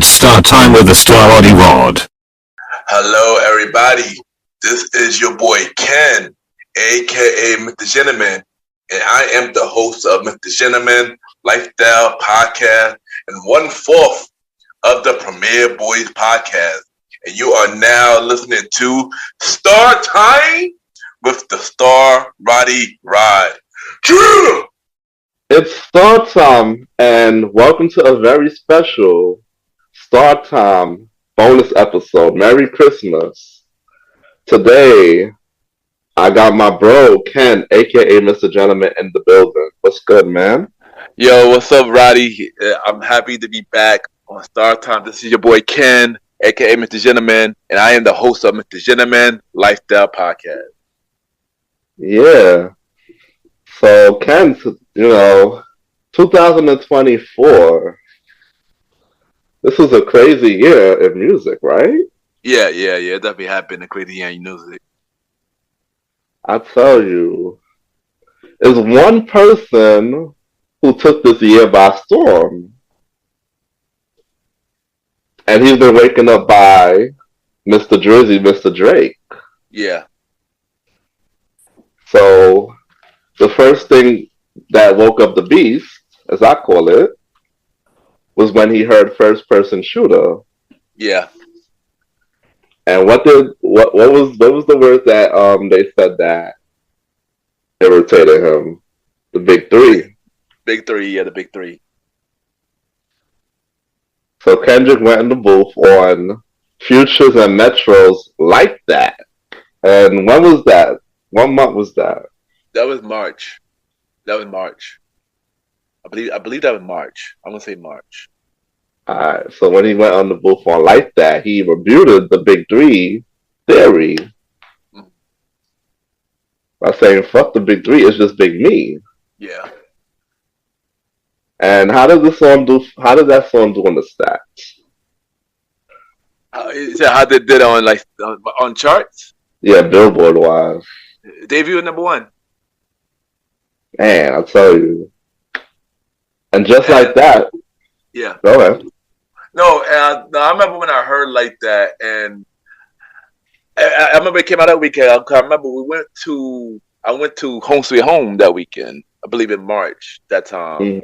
It's start time with the Star Roddy Rod. Hello, everybody. This is your boy Ken, aka Mr. Gentleman, and I am the host of Mr. Gentleman Lifestyle Podcast and 1/4 of the Premier Boys Podcast. And you are now listening to Star Time with the Star Roddy Rod. It's Star Time, and welcome to a very special Star Time bonus episode. Merry Christmas. Today, I got my bro, Ken, aka Mr. Gentleman, in the building. What's good, man? Yo, what's up, Roddy? I'm happy to be back on Star Time. This is your boy Ken, aka Mr. Gentleman, and I am the host of Mr. Gentleman Lifestyle Podcast. Yeah. So, Ken, 2024, this was a crazy year in music, right? Yeah. It definitely happened. A crazy year in music. I tell you, there's one person who took this year by storm. And he's been waken up by Mr. Jersey, Mr. Drake. Yeah. So, the first thing that woke up the beast, as I call it, was when he heard first person shooter. Yeah. And what was the word that they said that irritated him? The big three. Big three, yeah, the big three. So Kendrick went in the booth on Futures and Metros like that. And when was that? What month was that? That was March. I believe that was March. I'm gonna say March. Alright, so when he went on the booth on like that, he rebuted the big three theory by saying, "Fuck the big three, it's just Big Me." Yeah. And how did that song do on the stats? You said how they did on charts? Yeah, Billboard wise. Debut at #1. Man, I'll tell you. And just like that. Yeah. Go ahead. No, I remember when I heard like that, and I remember it came out that weekend. I remember I went to Home Sweet Home that weekend. I believe in March that time,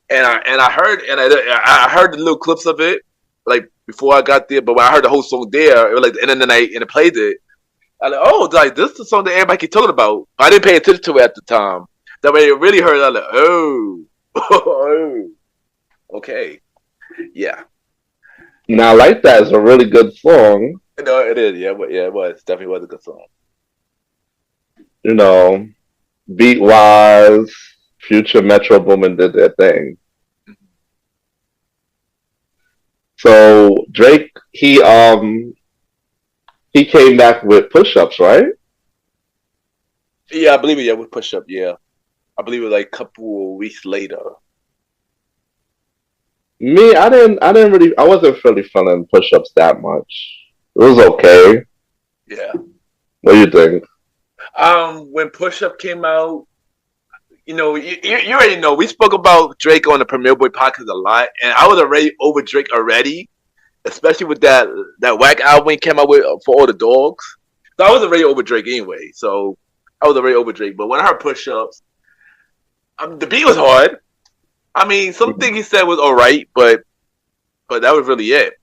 and I heard the little clips of it like before I got there. But when I heard the whole song there, it was like the end of the night, and it played it. I was like, oh, like this is the song that everybody keep talking about. I didn't pay attention to it at the time. That way, I really heard it. I was like, oh, okay, yeah. Now, like that is a really good song. No, it is. Yeah, it was. Definitely was a good song. Beat wise, Future, Metro Boomin did their thing. So Drake, he came back with Push-Ups, right? Yeah, I believe it. Yeah, with Push Up. Yeah, I believe it was like a couple of weeks later. Me, I wasn't really feeling Push-Ups that much. It was okay. Yeah. What do you think? When Push Up came out, you already know we spoke about Drake on the Premier Boy podcast a lot, and I was already over Drake already, especially with that whack album he came out with for all the dogs. So I was already over Drake anyway. So I was already over Drake. But when I heard Push Ups, the beat was hard. I mean, something he said was all right, but that was really it.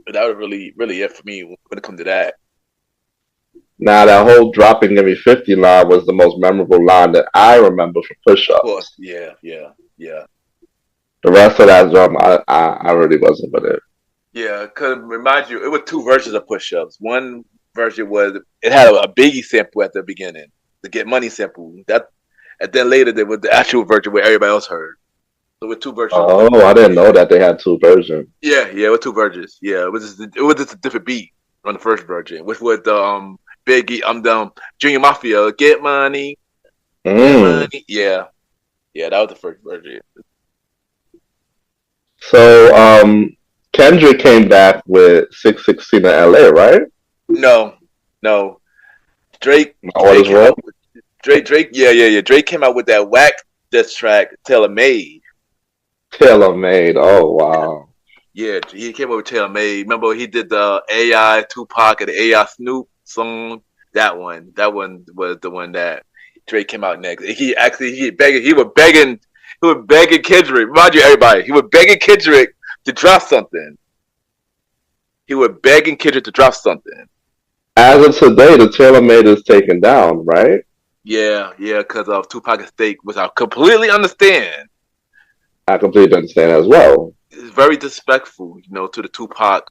That was really, really it for me when it comes to that. Now, that whole dropping Give Me 50 line was the most memorable line that I remember from Push-Ups. Of course, yeah. The rest of that drum, I really wasn't with it. Yeah, because remind you, it was two versions of Push-Ups. One version it had a Biggie sample at the beginning, the Get Money sample. And then later there was the actual version where everybody else heard. So with two versions. Oh, I didn't know that they had two versions. Yeah, with two versions. Yeah, it was just a different beat on the first version, which was the Biggie, Junior Mafia, Get Money. Get Money. Yeah, that was the first version. So, Kendrick came back with 616 in LA, right? No. Drake. Drake. Yeah. Drake came out with that whack diss track, Tailor Made. Tailor Made. Oh wow. Yeah, he came over with Taylor May. Remember he did the AI Tupac and the AI Snoop song. That one was the one that Drake came out next. He was begging Kendrick. Remind you, everybody, he was begging Kendrick to drop something. He was begging Kendrick to drop something. As of today, the Taylor made is taken down, right? Yeah, because of Tupac's stake, which I completely understand. I completely understand as well. It's very disrespectful, to the Tupac,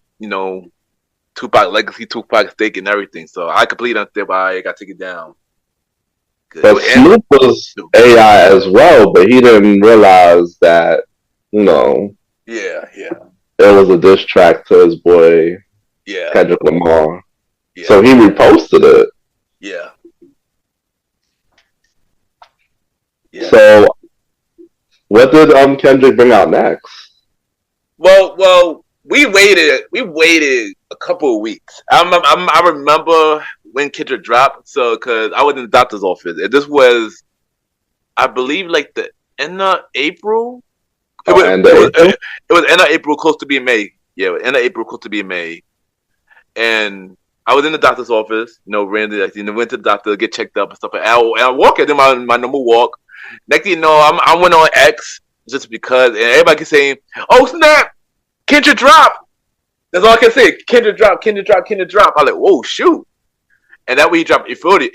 Tupac legacy, Tupac stake, and everything. So I completely understand why it got taken down. But Snoop was AI as well, but he didn't realize that, Yeah. it was a diss track to his boy Yeah. Kendrick Lamar. Yeah. So he reposted it. Yeah. So what did Kendrick bring out next? Well, we waited a couple of weeks. I remember when Kendrick dropped, so because I was in the doctor's office, and this was, I believe, like the end of April. It was end of April, close to being May. Yeah, end of April, close to being May. And I was in the doctor's office, randomly, went to the doctor to get checked up and stuff. And I walk in my normal walk. Next thing you know, I went on X just because, and everybody kept saying, "Oh snap, Kendrick drop." That's all I can say. Kendrick drop. I'm like, whoa, shoot. And that way he dropped Euphoria.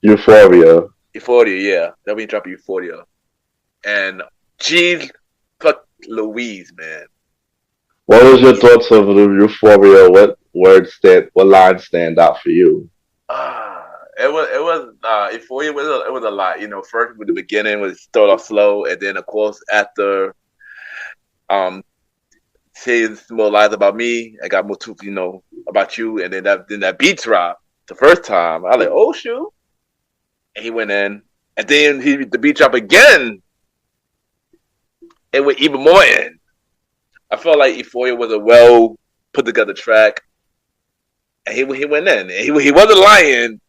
Yeah. That way he dropped Euphoria. And geez, fuck Louise, man. What was your thoughts of the Euphoria? What lines stand out for you? It was Euphoria it was a lot. First with the beginning was start off slow, and then of course after saying more lies about me, I got more truth, about you, and then that beat drop the first time. I was like, oh shoot. And he went in. And then the beat drop again. It went even more in. I felt like Euphoria was a well put together track. And he went in. And he wasn't lying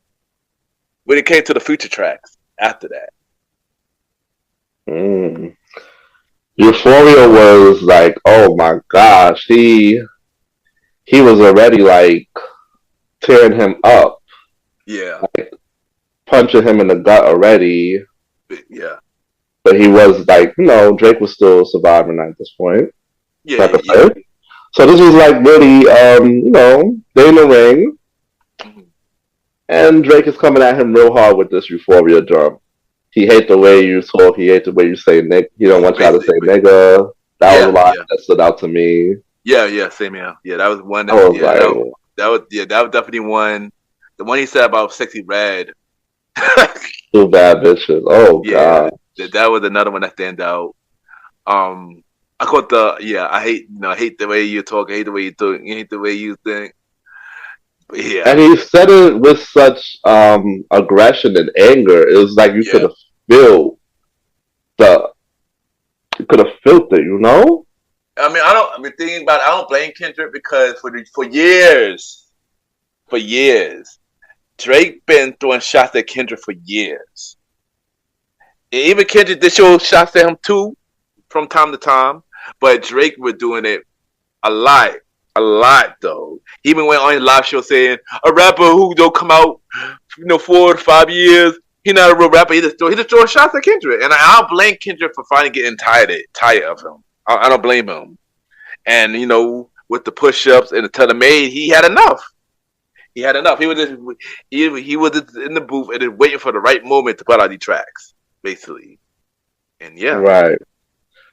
when it came to the future tracks after that. Euphoria was like, oh my gosh, he was already like tearing him up. Yeah. Like, punching him in the gut already. Yeah. But he was like, Drake was still surviving at this point. Yeah. So this was like really, they in the ring. Mm-hmm. And Drake is coming at him real hard with this Euphoria drum. He hates the way you talk. He hates the way you say nigga. He don't want y'all to say nigga. That was a lot that stood out to me. Yeah, same here. Yeah, that was one. That was definitely one. The one he said about Sexy Red. Two bad bitches. Oh god. That was another one that stand out. I caught I hate the way you talk. I hate the way you talk. I hate the way you think. But yeah. And he said it with such aggression and anger. It was like you could have felt it, I mean, thinking about it, I don't blame Kendrick because for years, Drake been throwing shots at Kendrick for years. And even Kendrick did show shots at him too, from time to time. But Drake was doing it a lot though. He even went on his live show saying a rapper who don't come out, 4 to 5 years. He's not a real rapper. He just throwing shots at Kendrick, and I don't blame Kendrick for finally getting tired of him. I don't blame him. And with the push-ups and the tailor-made, he had enough. He was just he was just in the booth and then waiting for the right moment to put out these tracks, basically. And yeah, right.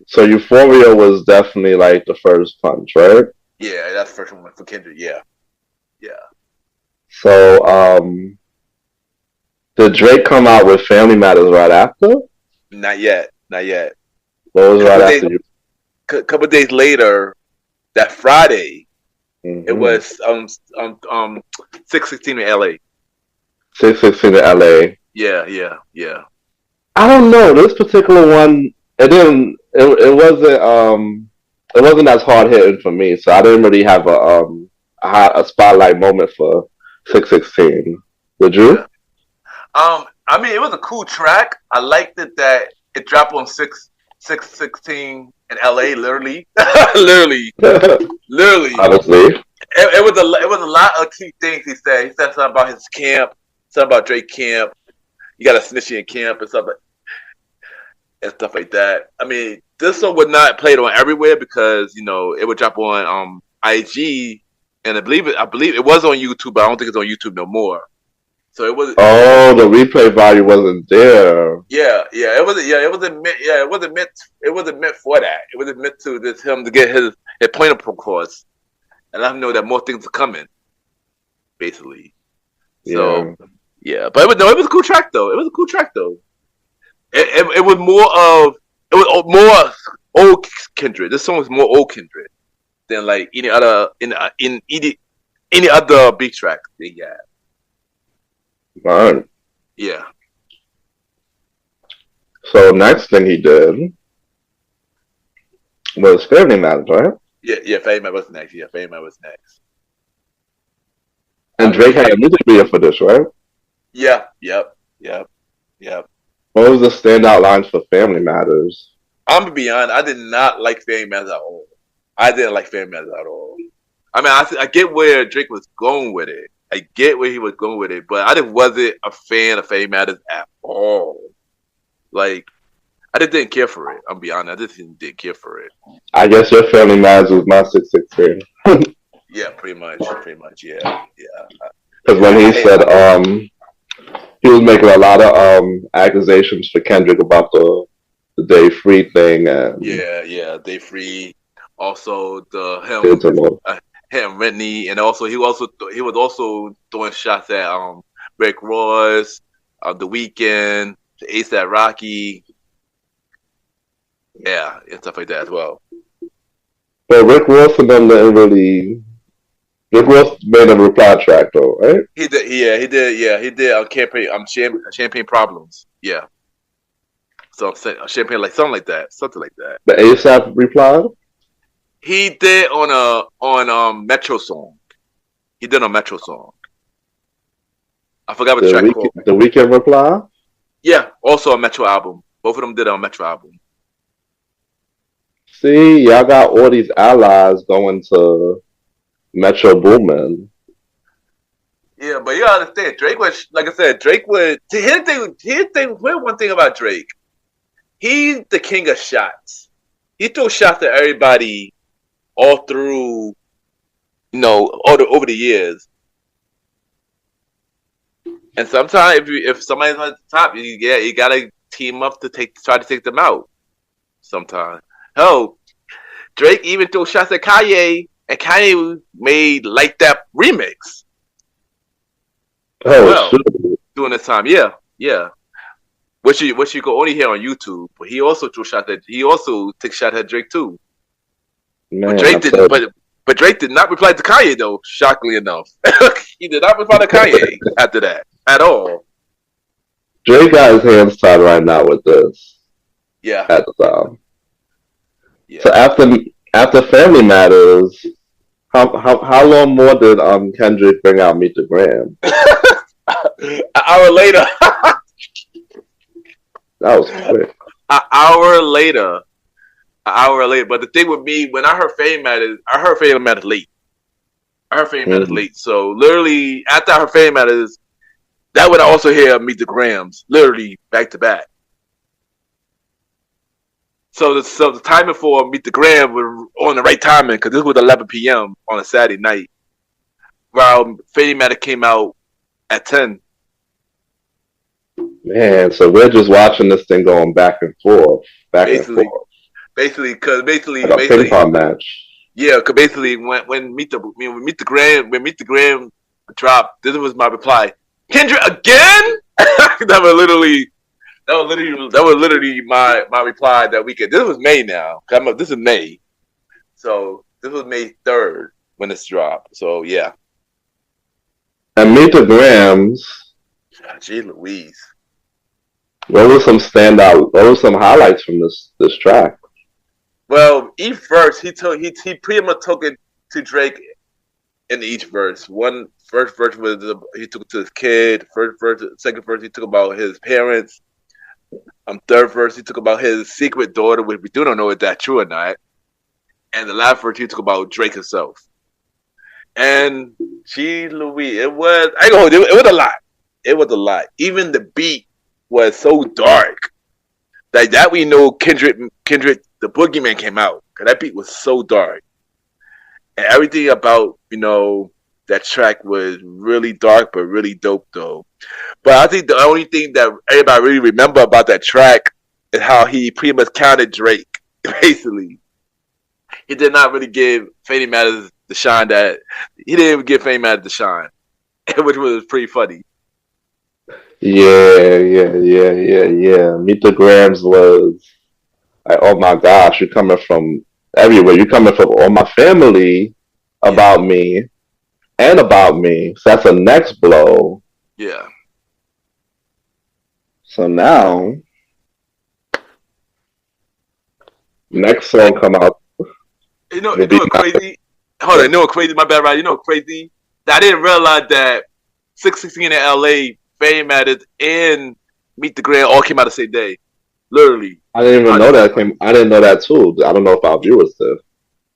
So Euphoria was definitely like the first punch, right? Yeah, that's the first one for Kendrick. Yeah. So, did Drake come out with Family Matters right after? Not yet. What was right after you? A couple days later, that Friday, it was 616 in LA. 616 in LA. Yeah. I don't know. This particular one, it wasn't as hard hitting for me, so I didn't really have a spotlight moment for 616. Did you? Yeah. I mean, it was a cool track. I liked it that it dropped on 616 in LA, literally, literally, literally. Honestly, It was a lot of key things he said. He said something about his camp, something about Drake camp. You got a snitchy in camp and stuff like that. I mean, this song would not play it on everywhere because it would drop on IG, and I believe it was on YouTube, but I don't think it's on YouTube no more. So it was. oh, the replay value wasn't there. Yeah, it wasn't meant for that. It wasn't meant to just him to get his point across and let him know that more things are coming, basically. So yeah, but it was a cool track though. It was more old Kendrick. This song was more old Kendrick than like any other any other big track they had. Right. Yeah. So next thing he did was Family Matters, right? Yeah, Family Matters was next. Yeah, Family Matters was next. And Drake had a music video for this, right? Yeah, yep. What was the standout lines for Family Matters? I'm gonna be honest. I did not like Family Matters at all. I didn't like Family Matters at all. I mean, I get where Drake was going with it. I get where he was going with it, but I just wasn't a fan of Family Matters at all. Like, I just didn't care for it. I'm gonna be honest. I just didn't care for it. I guess your Family Matters was my 663. Yeah, pretty much. Yeah. Because when he said he was making a lot of accusations for Kendrick about the Day Free thing and Day Free. Also him Whitney, and also he was also throwing shots at Rick Ross, The Weeknd, ASAP Rocky, and stuff like that as well. But Rick Ross and them didn't really. Rick Ross made a reply track though, right? He did. Champagne Problems. Yeah. So champagne, like something like that. The ASAP replied. He did on Metro song. He did a Metro song. I forgot what the track called. The Weeknd reply. Yeah, also a Metro album. Both of them did a Metro album. See, y'all got all these allies going to Metro Boomin. Yeah, but you gotta understand, Drake was, like I said, Drake was. Here's one thing about Drake. He's the king of shots. He throws shots at everybody all through, over the years. And sometimes if somebody's at the top, you gotta team up to try to take them out. Sometimes, hell, Drake even threw shots at Kanye, and Kanye made Like That remix. During this time, yeah. Which you can only hear on YouTube, but he also took shots at Drake too. Man, but Drake did not reply to Kanye though. Shockingly enough, he did not reply to Kanye after that at all. Drake got his hands tied right now with this. Yeah. At the time. Yeah. So after Family Matters, how long more did Kendrick bring out Meet the Gram? An hour later. That was quick. An hour later. But the thing with me, when I heard Family Matters, late. So literally after I heard Family Matters, that would also hear Meet the Grams, literally back to back. So the timing for Meet the Gram was on the right timing because this was 11 p.m. on a Saturday night, while Family Matters came out at 10. Man, so we're just watching this thing going back and forth. Basically, because like a ping pong match. Yeah, because basically when Meet the Gram dropped, this was my reply. Kendrick again? That was literally my reply that weekend. This was May now. This is May, so this was May 3rd when this dropped. So yeah. And Meet the Grams. Gee Louise. What were some highlights from this track? Well, each verse he pretty much took it to Drake in each verse. First verse was he took it to his kid. Second verse he took about his parents. Third verse he took about his secret daughter, which we do not know if that's true or not. And the last verse he took about Drake himself. And gee Louis, it was I ain't gonna hold you, it was a lot. It was a lot. Even the beat was so dark. Like that we know Kendrick the Boogeyman came out. Cause that beat was so dark. And everything about, that track was really dark but really dope though. But I think the only thing that everybody really remember about that track is how he pretty much counted Drake. Basically, he did not really give Fanny Matters the shine that he didn't even give Fanny Matters the shine, which was pretty funny. Yeah. Meet the Grams was like, oh my gosh, you're coming from everywhere. You're coming from all my family Yeah, about me and about me. So that's a next blow. yeah. So now, next Like song come out will you be know what crazy? Hold on, you know what crazy? My bad, right? You know what crazy? That I didn't realize that 616 in LA, Fanny Matters, and Meet the Grand all came out the same day. Literally. I didn't even I know didn't. that came. I didn't know that too. I don't know if our viewers did.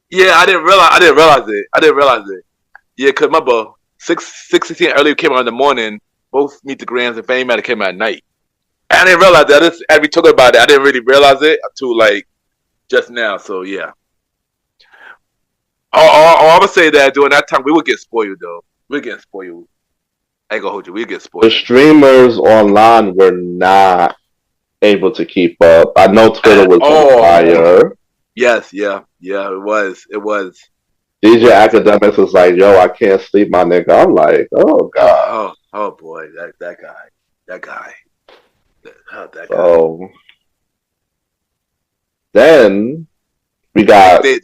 Yeah, I didn't realize. I didn't realize it. I didn't realize it. Yeah, cause remember 616 earlier came out in the morning. Both Meet the Grands and Fame Matter came out at night. I didn't realize that. As we talked about it, I didn't really realize it until like just now. So yeah, I would say that during that time we would get spoiled though. We get spoiled. I ain't gonna hold you. We get The spoiled streamers online were not able to keep up. I know Twitter at was on all. fire. Yes, yeah, yeah. It was. It was. DJ It was. Academics was like, "Yo, I can't sleep, my nigga." I'm like, "Oh God." Oh boy, that guy, that guy, that guy. So then we The next got day,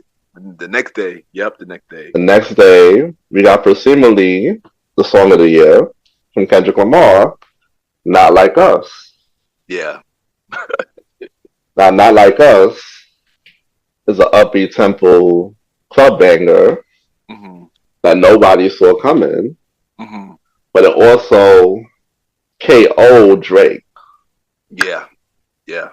the next day. Yep, the next day. the next day we got presumably the song of the year from Kendrick Lamar, "Not Like Us." Yeah. Now, "Not Like Us" is an upbeat tempo club banger Hmm. that nobody saw coming, Hmm. but it also KO Drake. Yeah. Yeah.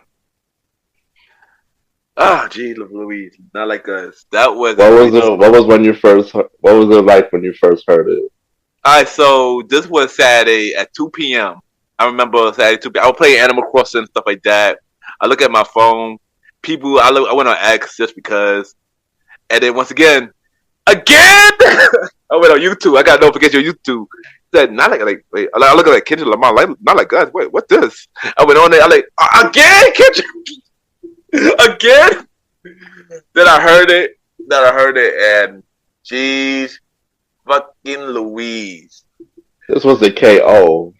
Ah, gee, Louise, not like us. That was a What was crazy it? What song. was when you first? What was it like when you first heard it? All right, so this was Saturday at 2 p.m. I remember Saturday 2 p.m. I was playing Animal Crossing and stuff like that. I look at my phone. I went on X just because. And then once again, I went on YouTube. I got a notification on YouTube. Said, not like, wait. I look at like Kendrick Lamar, like, not like us. Wait, what this? I went on there. I like, again, Kendrick? Again? Then I heard it. And jeez, fucking Louise. This was the KO.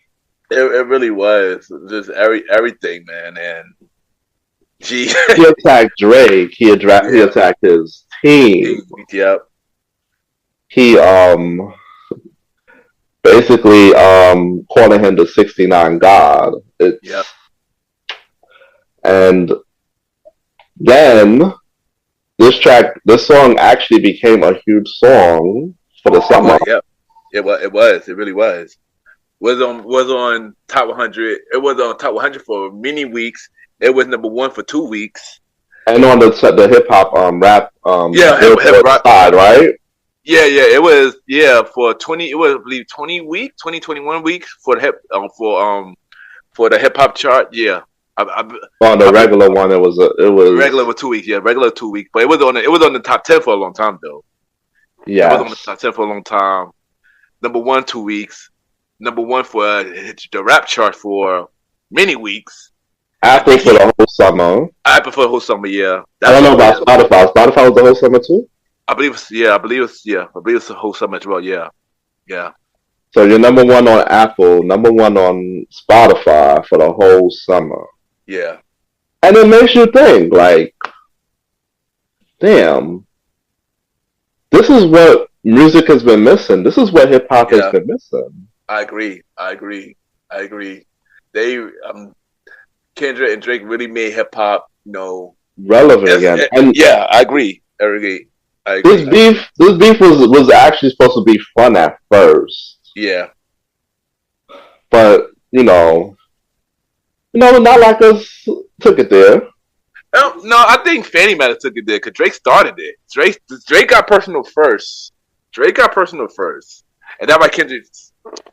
It really was just everything, man. And gee, He attacked Drake. He yeah, attacked his team. yep, He basically calling him the 69 God. yep. It's and then this song actually became a huge song for the It summer. was, yep. It was. It was. It really was. Was on top 100. It was on top 100 for many weeks. It was number one for 2 weeks. And on the hip hop rap Yeah, Billboard side, right? yeah. It was for 20. It was I believe 20 weeks, 2021 weeks for the for the hip hop chart. Yeah, On the I believe regular one, it regular was with 2 weeks. Yeah, regular 2 weeks. But it was on the top 10 for a long time though. It was on the yes. top 10 for a long time. Number one 2 weeks. Number one for the rap chart for many weeks. I Apple think for the whole summer. I prefer whole summer. Yeah, I that don't know song. about Yeah, Spotify. Spotify was the whole summer too. I believe it's the whole summer as well. Yeah, yeah, So you're number one on Apple, number one on Spotify for the whole summer. yeah, And it makes you think, like, damn, this is what music has been missing. This is what hip hop has yeah. been missing. I agree. I agree. They Kendrick and Drake really made hip hop. Relevant again. And Yeah, I agree. I agree. I agree. this beef was actually supposed to be fun at first. Yeah, But, No, not like us took it there. No, I think Fanny might have took it there because Drake started it. Drake got personal first. Drake got personal first, and that's why Kendrick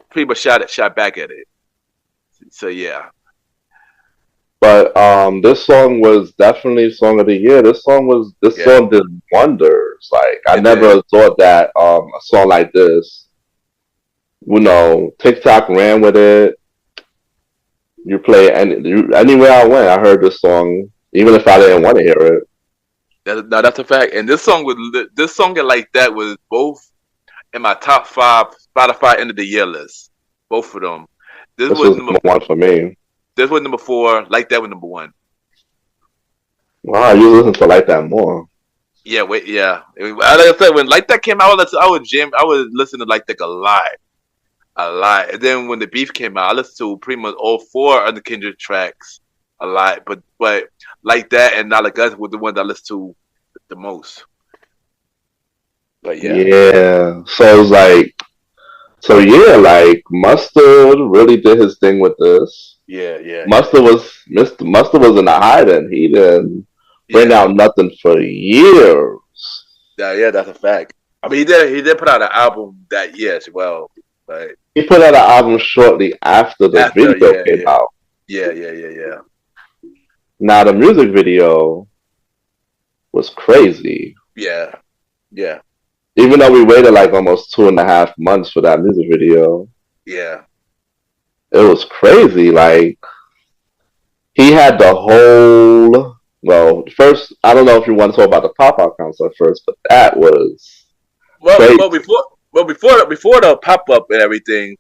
pretty much shot back at it. So yeah, But this song was definitely song of the year. This yeah, song did wonders. Like I it did. never thought that a song like this, TikTok ran with it. You play anywhere I went, I heard this song, even if I didn't want to hear it. No, that's a fact. And this song like that was both in my top five Spotify end of the year list. Both of them. This This was was number. number one for me. This was number four. Like that was number one. Wow, you listen to like that more. Yeah, wait, yeah. Like I said, when Like That came out, I was listening to Like That a lot. And then when the beef came out, I listened to pretty much all four of the Kendrick tracks a lot. But Like That and Not Like Us were the ones I listened to the most. But yeah, Yeah. So it was like Mustard really did his thing with this. yeah, yeah, yeah, Mustard was in the hiding. He didn't bring yeah, out nothing for years. yeah. That's a fact. I mean, he did put out an album that year as well. But He put out an album shortly after the after, video yeah, came yeah, out. yeah. Now the music video was crazy. Yeah, yeah, Even though we waited like almost 2.5 months for that music video, yeah. it was crazy. Like he had the whole. Well, first, I don't know if you want to talk about the pop out concert first, but that was Well, crazy. well before, before the pop up and everything,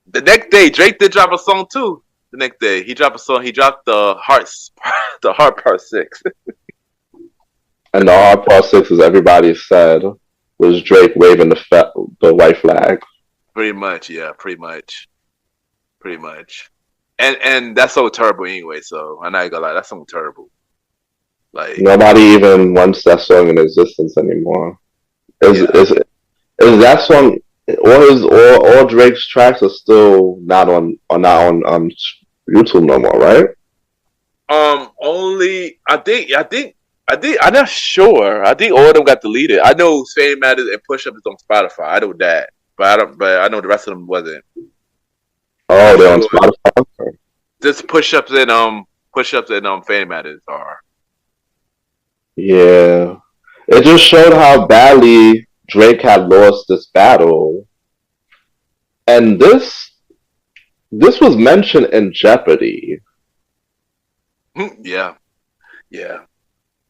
the next day Drake did drop a song too. The next day he dropped a song. He dropped the Hearts, the Heart Part 6. And the hard part six, as everybody said, was Drake waving the white flag. Pretty much, yeah, pretty much. And that's so terrible anyway. So I'm not gonna lie, that's so terrible. Like, Nobody even wants that song in existence anymore. Is yeah. is is that song? All Drake's tracks are still not on YouTube no more, right? Only I think I'm not sure. I think all of them got deleted. I know Fame Matters and Push Up is on Spotify. I know that, but I don't. But I know the rest of them wasn't. I'm Oh, not they're on sure. Spotify. Just push ups and Fame Matters are. Yeah, it just showed how badly Drake had lost this battle, and this was mentioned in Jeopardy. Yeah, yeah,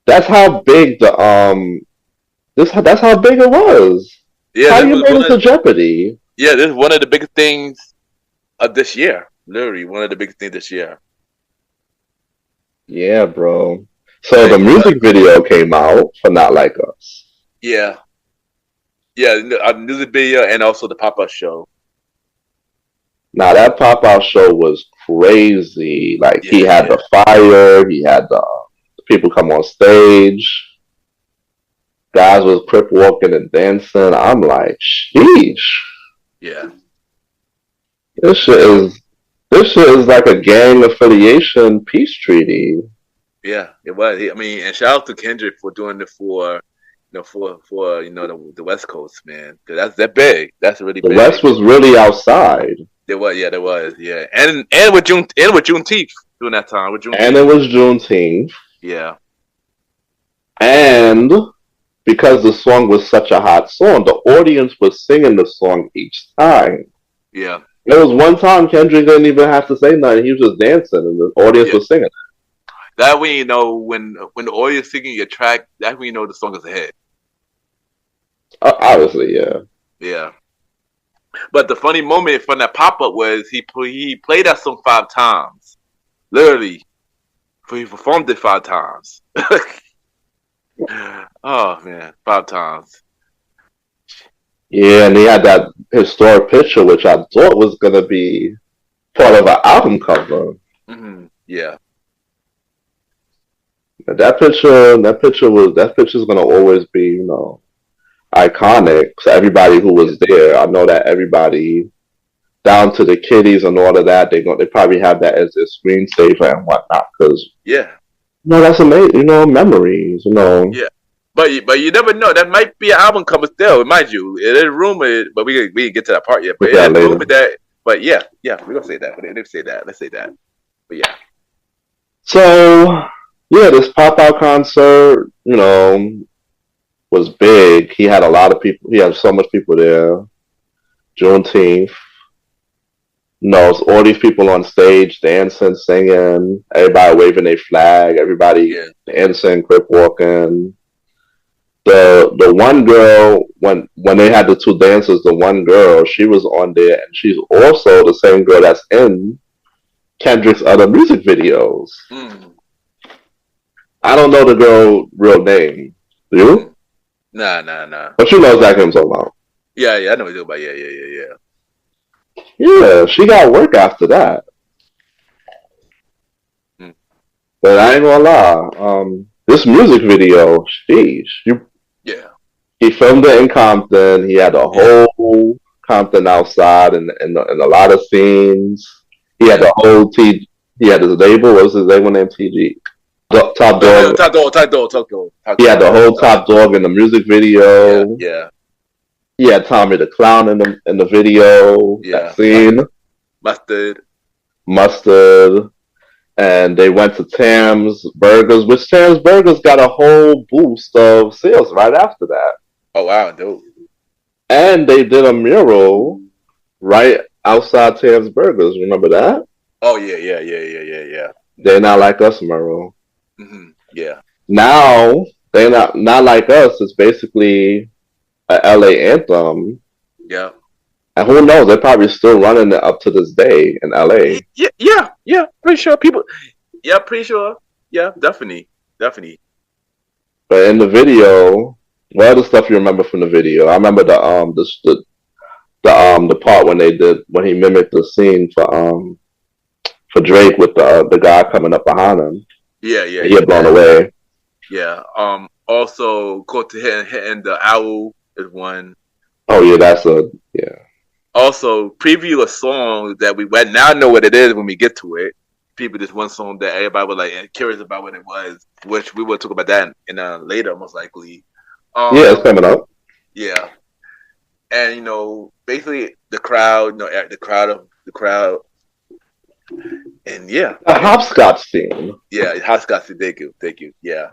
That's how big that's how big it was. yeah. How This you was made one it of to Jeopardy? yeah. This is one of the biggest things of this year. Literally, one of the biggest things this year. Yeah, bro. I So ain't the gonna lie. music video came out for Not Like Us. Yeah, yeah. Music video and also the pop up show. Now that pop out show was crazy. Like he Yeah, had yeah, the fire, he had the people come on stage. Guys was crip walking and dancing. I'm like, sheesh. yeah. This shit You know, is this shit is like a gang affiliation peace treaty. yeah. It was. I mean, and shout out to Kendrick for doing it for the West Coast, man. 'Cause that big. That's really The big. West was really outside. There was, yeah. And with Juneteenth during that time with And Juneteenth. it was Juneteenth. Yeah, And because the song was such a hot song, the audience was singing the song each time. yeah, There was one time Kendrick didn't even have to say nothing. He was just dancing and the audience yeah. was singing. That when you know when the audience singing your track, that's when you know the song is a hit. Obviously, yeah. Yeah. But the funny moment from that pop up was he played that song 5 times. Literally, he performed it 5 times. Oh man, 5 times. Yeah, and he had that historic picture, which I thought was going to be part of an album cover. Yeah, But that picture's going to always be, iconic to everybody who yeah, was there. I know that everybody down to the kiddies and all of that. They probably have that as their screensaver and whatnot. Because Yeah, that's amazing. Memories. yeah. But you never know. That might be an album cover still, mind you. It is rumored, but we didn't get to that part yet. But Get it that is later. rumored that. But yeah, we're gonna say that. But let's say that. Let's say that. But yeah. So yeah, this pop out concert, was big. He had a lot of people. He had so much people there. Juneteenth. It's all these people on stage dancing, singing, everybody waving their flag, everybody Yeah. dancing, crip walking. The one girl, when they had the two dancers, the one girl, she was on there, and she's also the same girl that's in Kendrick's other music videos. Mm. I don't know the girl real name. Do you? Nah. But you know exactly what I'm talking about. Yeah, I know what you're talking about. Yeah. Yeah, she got work after that. Mm. But I ain't gonna lie. This music video, sheesh, Yeah. he filmed it in Compton. He had a whole Compton outside and a lot of scenes. He had the whole He had his label. What was his label name? TG. Top Dog. Top Dog. He had the whole Top Dog in the music video. Yeah. He had Tommy the Clown in the video. Yeah. That scene. Mustard. And they went to Tam's Burgers, which Tam's Burgers got a whole boost of sales right after that. Oh wow, dope. And they did a mural right outside Tam's Burgers. Remember that? Oh yeah. They're not like us mural. Mm-hmm. Yeah. Now they're not like us. It's basically a LA anthem. Yeah. And who knows? They're probably still running it up to this day in LA. Yeah. Pretty sure people. Yeah, pretty sure. Yeah, definitely. But in the video, what other stuff you remember from the video? I remember the part when he mimicked the scene for Drake with the guy coming up behind him. Yeah. He get blown away. Yeah. Also, go to hitting the owl is one. Oh yeah, that's yeah. Also, preview a song that we now know what it is when we get to it. People, just one song that everybody was curious about what it was, which we will talk about that in later, most likely. Yeah, it's coming up. Yeah, and basically the crowd, the crowd, and yeah, the hopscotch scene. Yeah, hopscotch. Thank you. Yeah,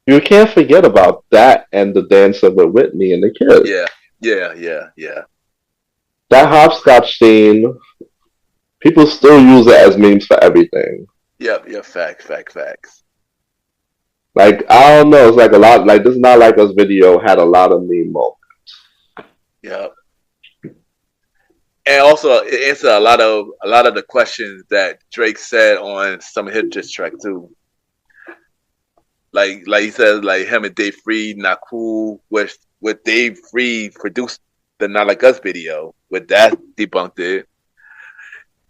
you can't forget about that and the dancing with Whitney and the kids. Yeah. That hopscotch scene, people still use it as memes for everything. Yeah, facts. Like, I don't know, it's like a lot, like, this Not Like Us video had a lot of meme moments. Yeah. And also, it answered a lot of the questions that Drake said on some of his diss track too. Like he says, like him and Dave Freed not cool. With Dave Freed produced the Not Like Us video, with that debunked it.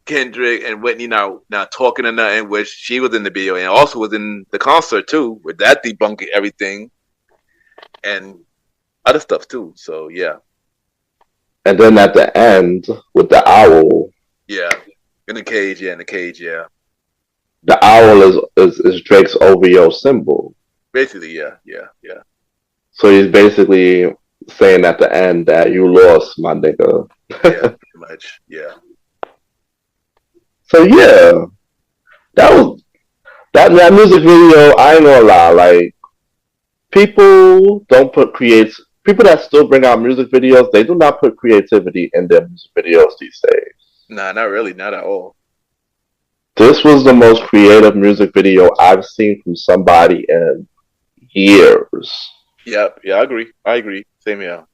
Kendrick and Whitney now talking to nothing, which she was in the video and also was in the concert too, with that debunking everything and other stuff too. So yeah. And then at the end with the owl. Yeah, in the cage. Yeah. The owl is Drake's OVO symbol. Basically, yeah. So he's basically saying at the end that you lost, my nigga. Yeah, pretty much. Yeah. So yeah, that music video. I ain't gonna lie, like people that still bring out music videos, they do not put creativity in their music videos these days. Nah, not really, not at all. This was the most creative music video I've seen from somebody in years. Yeah, I agree. Same here.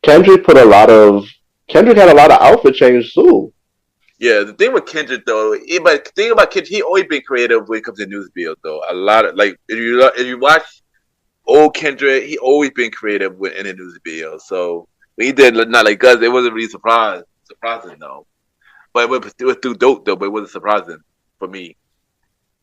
Kendrick had a lot of outfit changes too. Yeah, the thing with Kendrick though, but the thing about Kendrick, he always been creative when it comes to news videos though. A lot of if you watch old Kendrick, he always been creative in the news videos. So when he did Not Like Us, it wasn't really surprising though. But it was too dope though. But it wasn't surprising for me.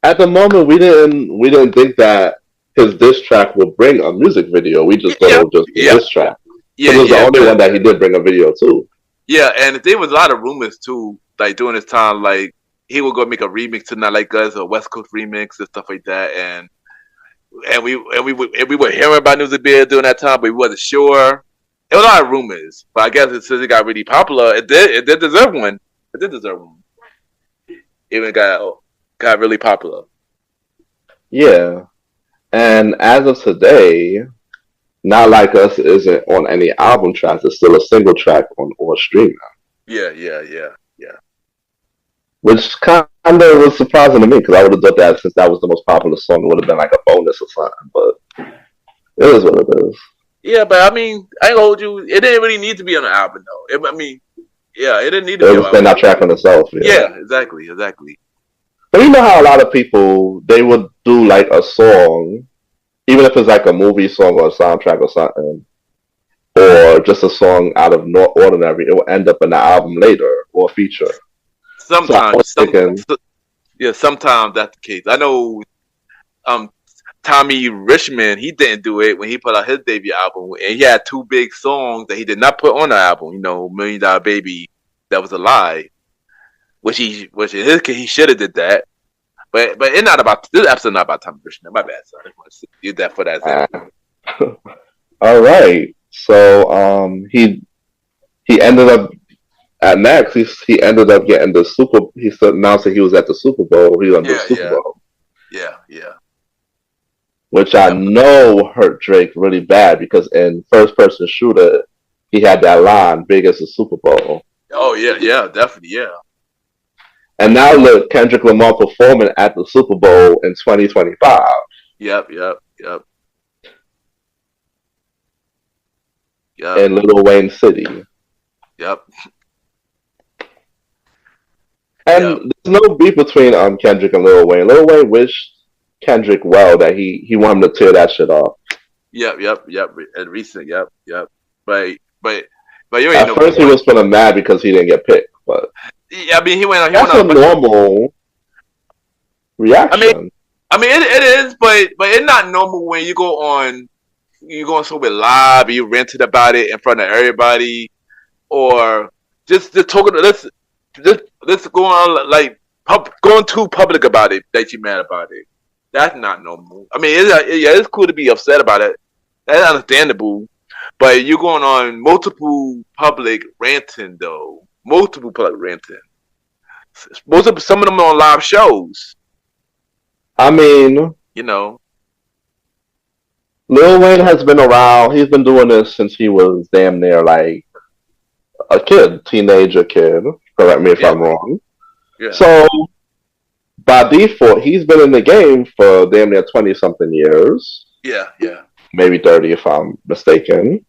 At the moment, we didn't think that his diss track would bring a music video. We just thought it was just a diss track. It was the only one that he did bring a video to. Yeah, and there was a lot of rumors too, like during this time, like he would go make a remix to Not Like Us, a West Coast remix and stuff like that, and we were hearing about Music Beer during that time, but we wasn't sure. There was a lot of rumors, but I guess since it got really popular, it did deserve one. It did deserve one. Even got really popular. Yeah. And as of today, Not Like Us isn't on any album tracks. It's still a single track on or streaming, Yeah. which kind of was surprising to me because I would have thought that since that was the most popular song, it would have been like a bonus or something. But it is what it is. Yeah, but I mean, I ain't gonna hold you. It didn't really need to be on the album though. I mean, yeah, it didn't need to It be was on the stand album. out track on itself. Yeah. Yeah, exactly. But you know how a lot of people they would do like a song, even if it's like a movie song or a soundtrack or something, or just a song out of ordinary, it will end up in the album later or feature. So I was Sometimes, thinking, yeah, sometimes that's the case. I know, um, Tommy Richmond, he didn't do it when he put out his debut album, and he had two big songs that he did not put on the album. You know, Million Dollar Baby, that was a lie, which in his case he should have did that. But it's not about this episode. Not about Tommy Richmond. My bad. Sorry, I want to use that for that example. all right. So he ended up at next. He ended up getting the Super. He announced that he was at the Super Bowl. He was on the Super Bowl, Yeah. which I know hurt Drake really bad because in first person shooter he had that line, "Big as the Super Bowl." Oh yeah, definitely, yeah. And now look, Kendrick Lamar performing at the Super Bowl in 2025 Yep. in Lil Wayne City. Yep. And there's no beef between Kendrick and Lil Wayne. Lil Wayne wished Kendrick well that he wanted him to tear that shit off. Yep. And recent, yep. But you ain't At know. first he was feeling mad because he didn't get picked, but Yeah, I mean, that's a normal reaction. I mean, it is, but it's not normal when you go on somewhere live and you ranted about it in front of everybody, or just talking. Let's go on like going too public about it that you mad about it. That's not normal. I mean, it's cool to be upset about it. That's understandable. But you're going on multiple public ranting though. Multiple public ranting. Some of them on live shows. I mean, You know. Lil Wayne has been around. He's been doing this since he was damn near like a kid, teenager kid. Correct me if I'm wrong. Yeah. So by default, he's been in the game for damn near 20 something years. Yeah. Maybe 30 if I'm mistaken.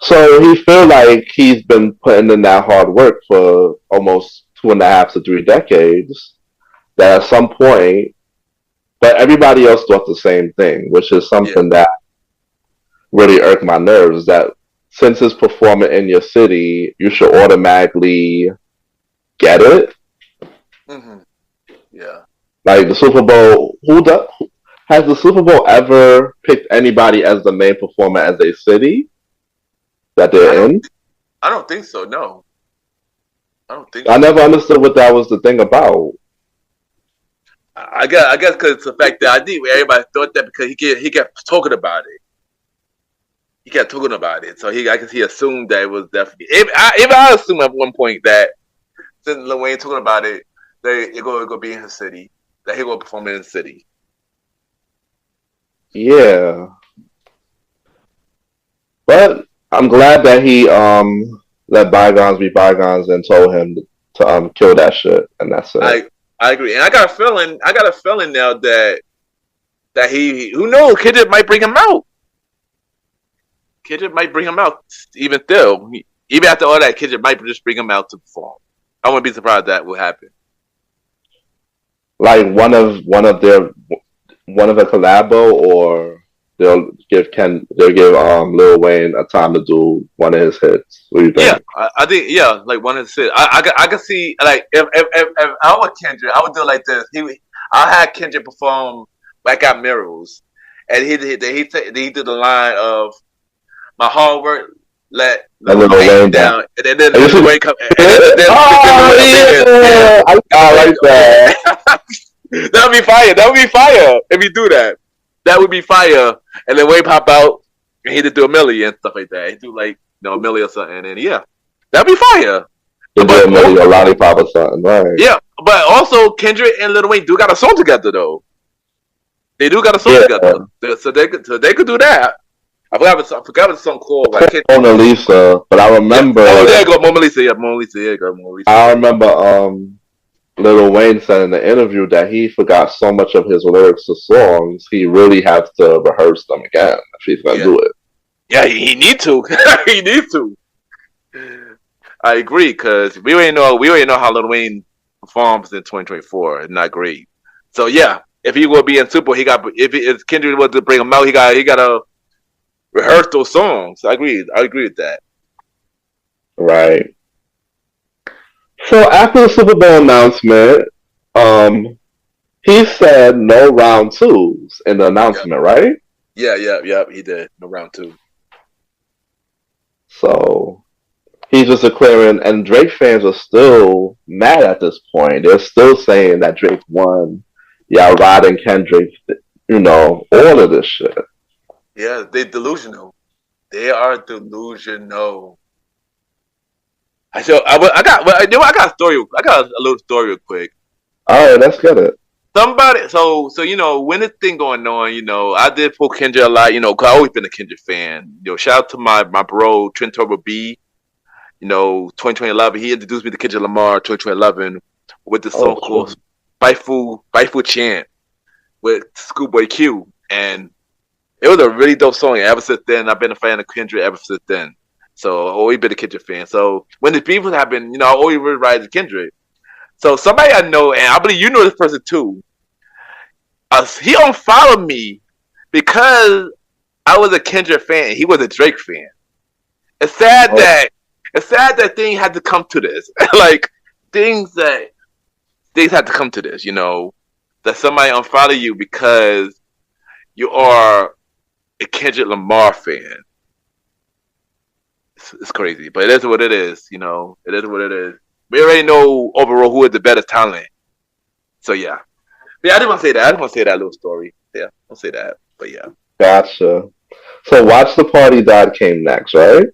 So he feel like he's been putting in that hard work for almost 2.5 to 3 decades. That at some point, but everybody else thought the same thing, which is something that really irked my nerves. That since it's performing in your city, you should automatically get it. Mm-hmm. Yeah. Like the Super Bowl, has the Super Bowl ever picked anybody as the main performer as a city that they're in? I don't think so. No, I don't think. I never understood what that was the thing about. I guess because it's the fact that I think everybody thought that because he kept talking about it. He kept talking about it, so I guess he assumed that it was definitely. If I assume at one point that since Lil Wayne talking about it, that it go be in his city, that he will perform in his city. Yeah, but I'm glad that he let bygones be bygones and told him to kill that shit, and that's it. I agree, and I got a feeling now that he who knows, Kendrick might bring him out. Kendrick might bring him out even still. Even after all that, Kendrick might just bring him out to perform. I wouldn't be surprised that will happen. Like one of a collabo, or they'll give Lil Wayne a time to do one of his hits. What do you think? Yeah, I think like one of his hits. I can see like if I were Kendrick, I would do it like this. I had Kendrick perform "I Got Mirrors," and he did the line of my hard work let A Lil little Wayne Wayne down, down. and then And Lil Wayne come, and then Oh Lil Wayne come yeah, in. I like that. That would be fire. That would be fire if you do that. That would be fire. And then Wayne pop out and he did do a milli and stuff like that. He do like a milli or something, and yeah, that'd be fire. To do But a million a lollipop or something, right? yeah, but also Kendrick and Lil Wayne do got a song together though. They do got a song Yeah. together, so they could do that. I forgot what the song called. I can't. Mona Lisa, but I Yeah. remember. Oh, there you go, Mona Lisa. Yeah, Mona Lisa. There you go, Mona Lisa. I remember. Lil Wayne said in the interview that he forgot so much of his lyrics to songs, he really has to rehearse them again if he's gonna do it. Yeah, he need to. He need to. I agree because we already know how Lil Wayne performs in 2024. It's not great. So yeah, if he will be in Super, if Kendrick was to bring him out, he got to rehearse those songs. I agree with that. Right. So after the Super Bowl announcement, he said no round twos in the announcement, right? Yeah. He did no round two. So he's just declaring, and Drake fans are still mad at this point. They're still saying that Drake won. Y'all riding Kendrick, all of this shit. Yeah, they delusional. They are delusional. I got a story. I got a little story real quick. All right, let's get it. Somebody, so when this thing going on, I did pull Kendrick a lot, cause I always been a Kendrick fan. Shout out to my bro Trent Turbo B. 2011, he introduced me to Kendrick Lamar 2011 with the song called "Spiteful Chant" with Schoolboy Q, and it was a really dope song. And ever since then, I've been a fan of Kendrick ever since then. So I've always been a Kendrick fan. So when the beef was happening, I always really ride to Kendrick. So somebody I know, and I believe you know this person too, he unfollowed me because I was a Kendrick fan. He was a Drake fan. It's sad that things had to come to this. Like things had to come to this. That somebody unfollow you because you are a Kendrick Lamar fan. It's crazy, but it is what it is. It is what it is. We already know overall who is the better talent. So yeah. Yeah, I didn't want to say that. I didn't want to say that little story. Yeah, I'll say that. But yeah. Gotcha. So Watch the Party Died came next, right?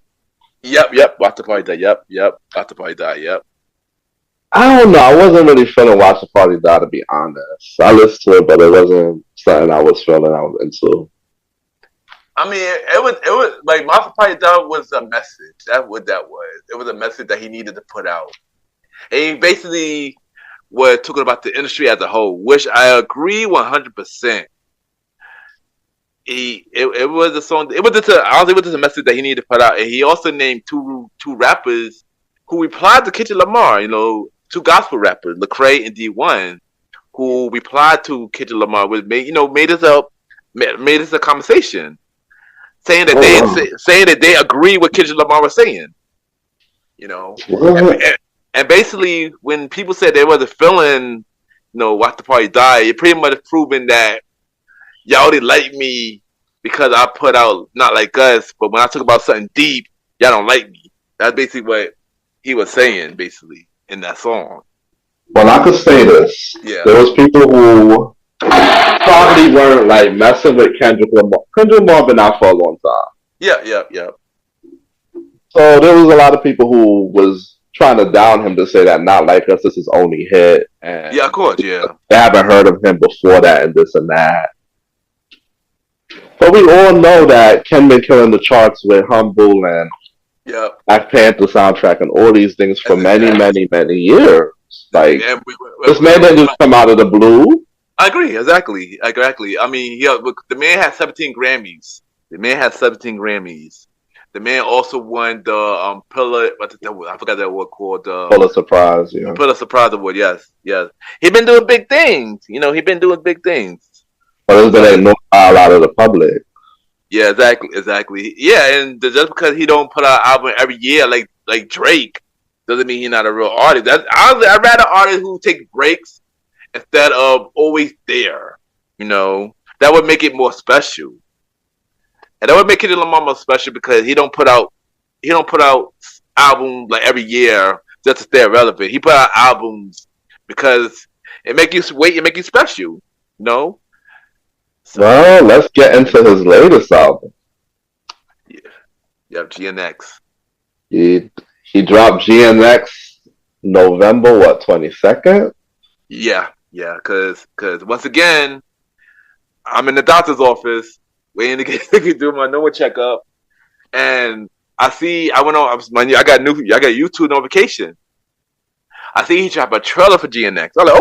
Yep. Watch the Party Died. Yep. Watch the Party Died. Yep. I don't know. I wasn't really feeling Watch the Party Die, to be honest. I listened to it, but it wasn't something I was feeling I was into. I mean, it was like Watch the Party Died was a message. That's what that was. It was a message that he needed to put out. And he basically was talking about the industry as a whole, which I agree 100%. It was a song. It was just a message that he needed to put out, and he also named two rappers who replied to Kendrick Lamar. Two gospel rappers, Lecrae and D1, who replied to Kendrick Lamar with made this a conversation, saying that they agree with Kendrick Lamar was saying. And basically, when people said they wasn't feeling, Watch the Party Die, it pretty much proven that y'all only like me because I put out Not Like Us, but when I talk about something deep, y'all don't like me. That's basically what he was saying, basically, in that song. Well, I could say this. Yeah. There was people who probably weren't like messing with Kendrick Lamar. Kendrick Lamar been out for a long time. Yeah. So there was a lot of people who was trying to down him to say that Not Like Us is his only hit. And yeah, of course, yeah. They haven't heard of him before that and this and that. But we all know that Ken been killing the charts with Humble and Black Panther soundtrack and all these things for many years. Like, this man didn't just come out of the blue. I agree, exactly. I mean, the man has 17 Grammys. The man also won the Pillar. I forgot that award called. Pulitzer Prize. Yeah. Pulitzer Prize award. Yes. He been doing big things. He been doing big things. But it's been ignored by a lot of the public. Yeah, exactly. Yeah, and just because he don't put out an album every year like Drake doesn't mean he's not a real artist. Honestly, I'd rather artists who take breaks instead of always there. That would make it more special. And that would make Kendrick Lamar more special because he don't put out he don't put out albums like every year just to stay relevant. He put out albums because it make you wait, it make you special. No, so Well, let's get into his latest album. yeah, yeah, GNX. He he dropped GNX November what 22nd? Yeah, yeah, cause once again, I'm in the doctor's office waiting to get do my normal checkup, and I went on. I got YouTube notification. I see he dropped a trailer for GNX. I'm like,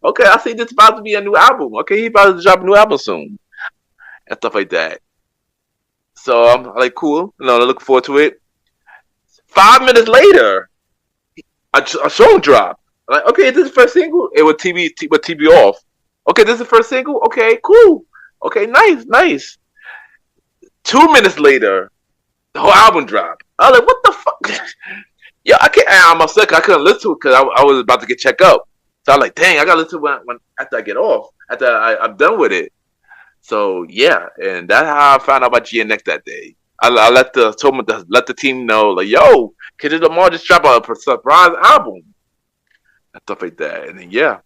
okay, I see this about to be a new album. Okay, he about to drop a new album soon and stuff like that. So I'm like, cool. I look forward to it. 5 minutes later, a song dropped. I'm like, okay, this is the first single. It was TB off. Okay, this is the first single. Okay, cool. Okay, nice. 2 minutes later, the whole album dropped. I was like, what the fuck? Yeah, I can't. I'm upset. I couldn't listen to it because I was about to get checked up. So I'm like, dang, I gotta listen to it when after I get off. After I'm done with it. So yeah, and that's how I found out about GNX that day. I let the team know, like, yo, Kendrick Lamar just dropped a surprise album and stuff like that. And then yeah,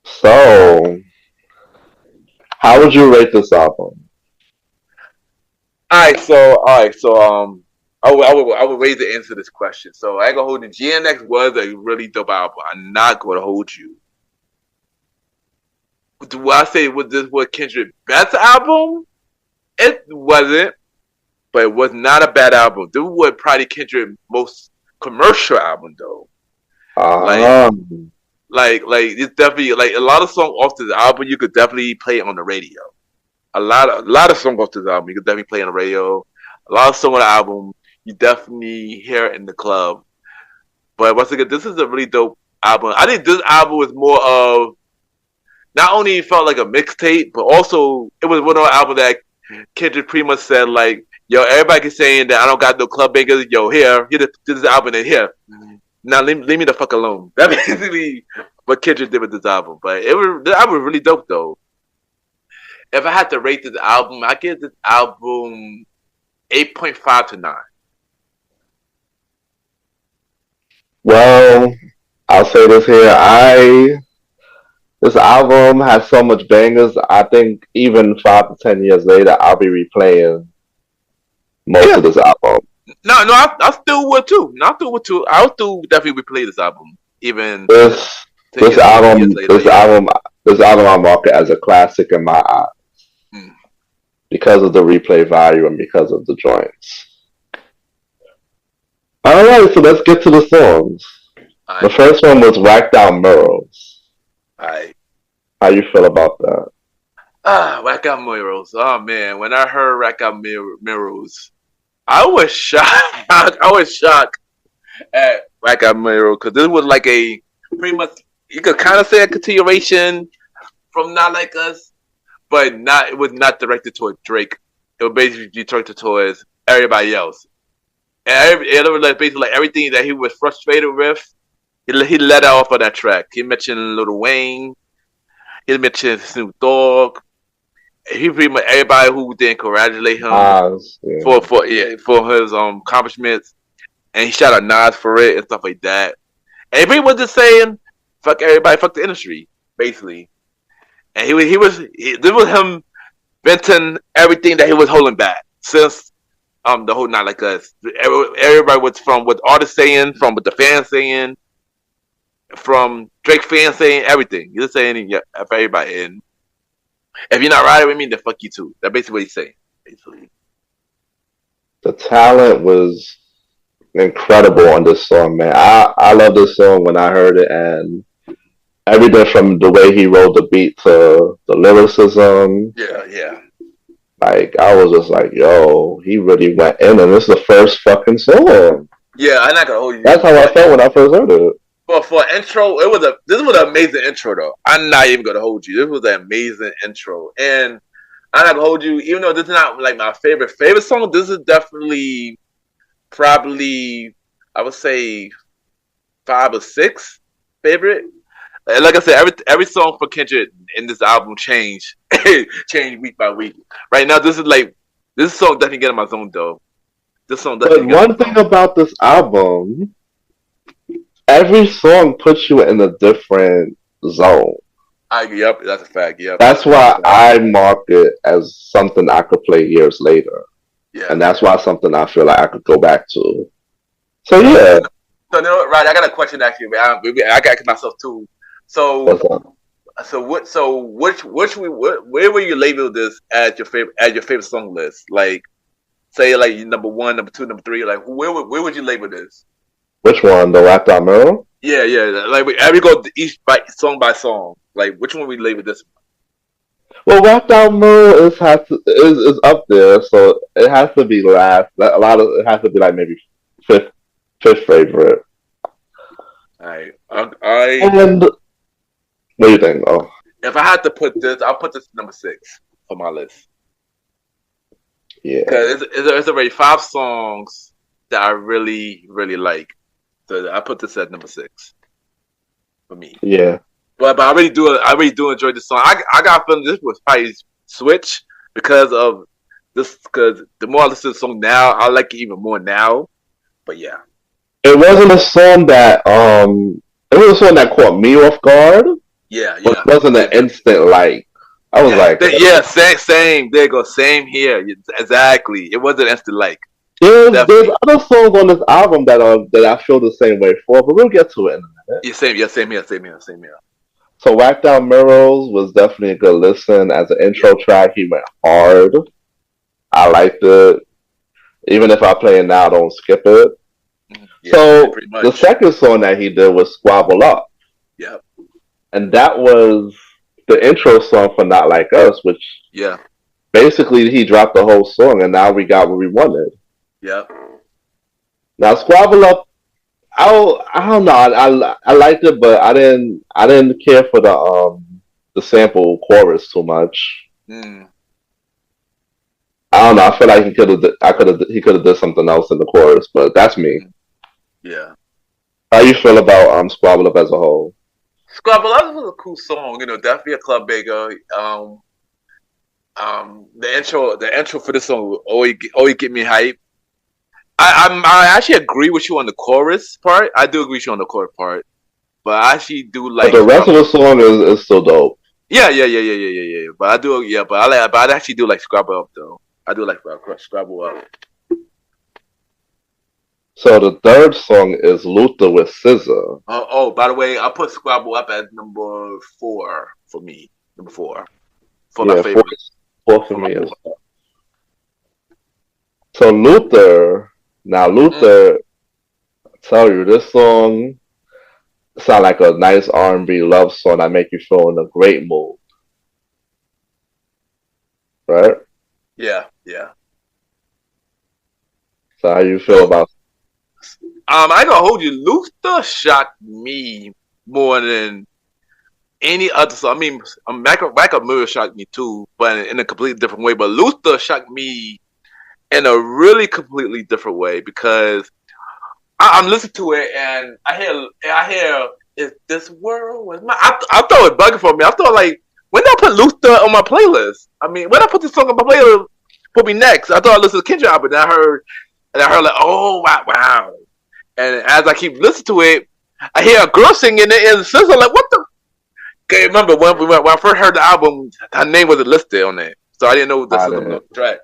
So, how would you rate this album? all right, so I would raise the answer to this question. So I ain't gonna hold you. GNX was a really dope album. I'm not gonna hold you. Do I say was Kendrick's best album? It wasn't, but it was not a bad album. This was probably Kendrick's most commercial album though. Like Um, like it's definitely like a lot of songs off this album you could definitely play on the radio. A lot of songs off this album you could definitely play on the radio. A lot of songs on the album you definitely hear it in the club. But once again, this is a really dope album. I think this album was more of not only felt like a mixtape, but also it was one of the albums that Kendrick pretty much said like, yo, everybody keeps saying that I don't got no club bangers. Yo, this is the album in here. Now leave me the fuck alone. That's basically what Kendrick did with this album. But the album was really dope though. If I had to rate this album, I give this album 8.5 to 9. well, I'll say this here. This album has so much bangers. I think even 5 to 10 years later, I'll be replaying most Yeah. of this album. No, I still would too. No, I still would too. I would still definitely replay this album, even This 10 this years, 20 years album later. this Yeah. album this album I mark it as a classic in my eye Mm. because of the replay value and because of the joints. All right, so let's get to the songs. All The right. first one was Whacked Out Murals. All right. How you feel about that? Rack Out Mirrors. Oh man, when I heard Rack Out Mirrors, I was shocked. I was shocked at Rack Out Mirrors because this was like a pretty much you could kind of say a continuation from Not Like Us, but not. It was not directed toward Drake. It was basically directed towards everybody else. And it was like basically like everything that he was frustrated with. He let off on that track. He mentioned Lil Wayne. He mentioned Snoop Dogg. He pretty much everybody who didn't congratulate him Yeah. for his accomplishments, and he shout out Nas for it and stuff like that. And he was just saying, "Fuck everybody, fuck the industry," basically. And this was him venting everything that he was holding back since the whole Not Like Us. Everybody was from what artists saying, from what the fans saying, from Drake fans saying everything. He's saying yeah, for everybody. And if you're not riding with me, then fuck you too. That's basically what he's saying. Basically. The talent was incredible on this song, man. I love this song when I heard it, and everything from the way he wrote the beat to the lyricism. Yeah. Like I was just like, yo, he really went in, and this is the first fucking song. Yeah, I'm not gonna hold you. That's how I felt when I first heard it. But for intro, this was an amazing intro though. I'm not even gonna hold you. This was an amazing intro, and I'm not gonna hold you. Even though this is not like my favorite song, this is definitely probably I would say 5 or 6 favorite. And like I said, every song for Kendrick in this album changed week by week. Right now, this song definitely getting my zone though. This song But definitely gets one thing about this album, every song puts you in a different zone. Yep, that's a fact. Yep, That's why I mark it as something I could play years later. yeah. And that's why something I feel like I could go back to. So So, yeah. so no, right. I got a question actually. I got myself too. So, What's up? so what? So where will you label this as your favorite song list? Like, say like number one, number two, number three. Like, where would you label this? Which one? The Wrapped Out Mirror? Yeah, yeah. Like we go each by song. Like, which one we label this? Well, Wrapped Out Mirror is up there, so it has to be last. A lot of it has to be like maybe fifth favorite. I And what do you think? Oh, if I had to put this, I'll put this number 6 for my list. yeah, Because it's already 5 songs that I really, really like. So I put this at number 6 for me. yeah. But I really do enjoy this song. I got a feeling this was probably switch because of this. Because the more I listen to the song now, I like it even more now. But yeah, It wasn't a song that it was a song that caught me off guard. yeah. But it wasn't an instant like. I was like, yeah, same. There you go, same here. Exactly. It wasn't instant like. there's other songs on this album that I feel the same way for, but we'll get to it in a minute. Yeah, same here. So Whacked Out Mirrors was definitely a good listen. As an intro track, he went hard. I liked it. Even if I play it now, I don't skip it. Yeah, so the second song that he did was Squabble Up. Yep. And that was the intro song for Not Like Us, which basically he dropped the whole song and now we got what we wanted. Yep. Now Squabble Up, I don't know. I liked it, but I didn't care for the sample chorus too much. I don't know. I feel like he could have did something else in the chorus, but that's me. Yeah. How you feel about Squabble Up as a whole? Squabble Up was a cool song. You know, definitely a club banger. The intro for this song will always get me hype. I actually agree with you on the chorus part. I do agree with you on the chorus part, but I actually do like. But the rest of the song is still dope. Yeah. But I do, but I actually do like Scrabble Up though. I do like Scrabble Up. So the third song is Luther with SZA. Oh, by the way, I put Scrabble Up at number 4 for me. Number 4 for my favorite. 4 for me as well. So Luther, I tell you, this song sound like a nice R&B love song that make you feel in a great mood, right? Yeah. So how you feel about? I ain't gonna hold you. Luther shocked me more than any other song. I mean, Back Up Mirror shocked me too, but in a completely different way. But Luther shocked me in a really completely different way because I'm listening to it and I hear is this world was my. I thought it bugging for me. I thought like when did I put Luther on my playlist? I mean, when I put this song on my playlist, put me next. I thought I listened to Kendrick album, and I heard like, oh wow. And as I keep listening to it, I hear a girl singing it and SZA like, what the? Okay, remember when I first heard the album, her name wasn't listed on it, so I didn't know this was the track.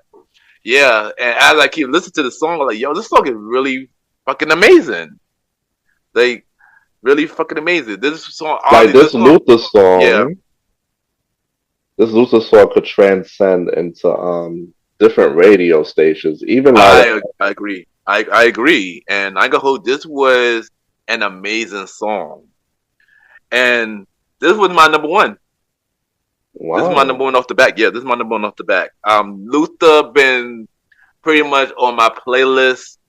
Yeah, and as I keep listening to the song, I'm like, yo, this song is really fucking amazing. Like, really fucking amazing. This song, this Luther song. This Luther song could transcend into different radio stations. Even I agree. I agree, and I go, hold. This was an amazing song, and this was my number 1. Wow. This is my number 1 off the back. Yeah, this is my number 1 off the back. Luther been pretty much on my playlist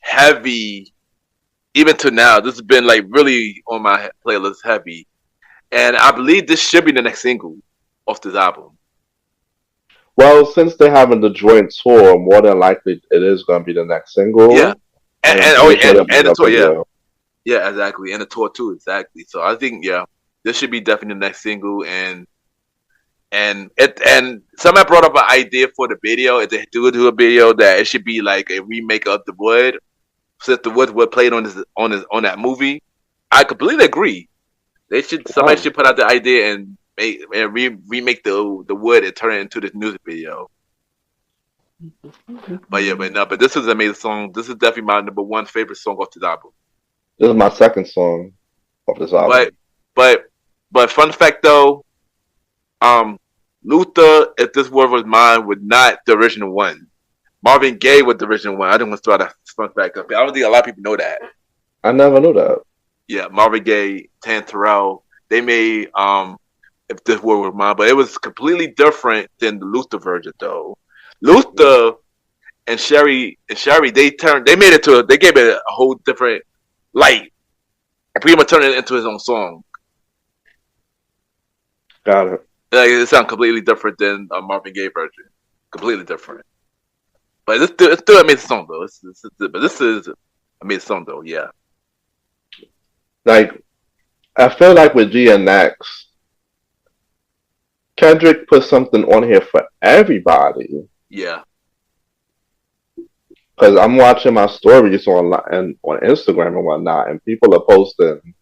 heavy, even to now. This has been like really on my playlist heavy, and I believe this should be the next single off this album. Well, since they're having the joint tour, more than likely it is going to be the next single. Yeah, and the tour, yeah, exactly, and the tour too, exactly. So I think this should be definitely the next single, and and somebody brought up an idea for the video. If they do a video that it should be like a remake of The Wood, since The Wood played on that movie. I completely agree. Somebody should put out the idea and remake the Wood and turn it into this music video. But this is an amazing song. This is definitely my number one favorite song off this album. This is my second song of this album. But fun fact though, Luther, If This World Was Mine, was not the original one. Marvin Gaye was the original one. I didn't want to throw that fun fact up. I don't think a lot of people know that. I never knew that. Yeah, Marvin Gaye, Tan Terrell, they made If This World Was Mine, but it was completely different than the Luther version though. Luther and Sherry, they gave it a whole different light. And pretty much turned it into his own song. Got it. Like, it sounds completely different than a Marvin Gaye version. Completely different. But it's still an amazing song though. But this is an amazing song though, yeah. Like, I feel like with GNX, Kendrick put something on here for everybody. Yeah. Because I'm watching my stories on Instagram and whatnot, and people are posting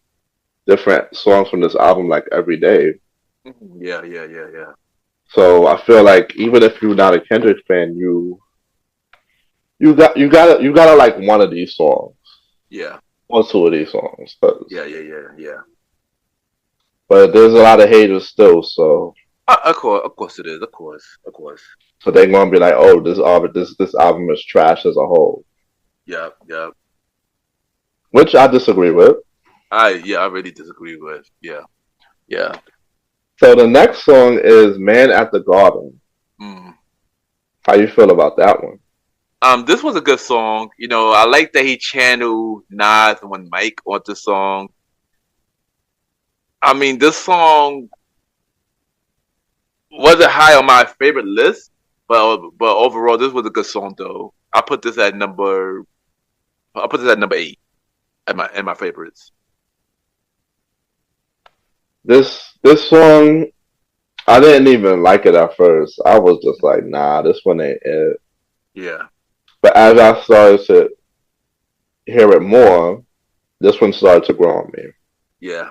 different songs from this album like every day. Yeah. So I feel like even if you're not a Kendrick fan, you gotta like one of these songs. Yeah. Or two of these songs. Yeah. But there's a lot of haters still, so. Of course it is. Of course. So they're gonna be like, "Oh, this album is trash as a whole." Yeah. Which I disagree with. I really disagree with. Yeah. So the next song is "Man at the Garden." How you feel about that one? This was a good song. You know, I like that he channeled Nas and Mike on the song. I mean, this song wasn't high on my favorite list, but overall, this was a good song though. I put this at number 8 in my favorites. This song, I didn't even like it at first. I was just like, nah, this one ain't it. Yeah. But as I started to hear it more, this one started to grow on me. Yeah.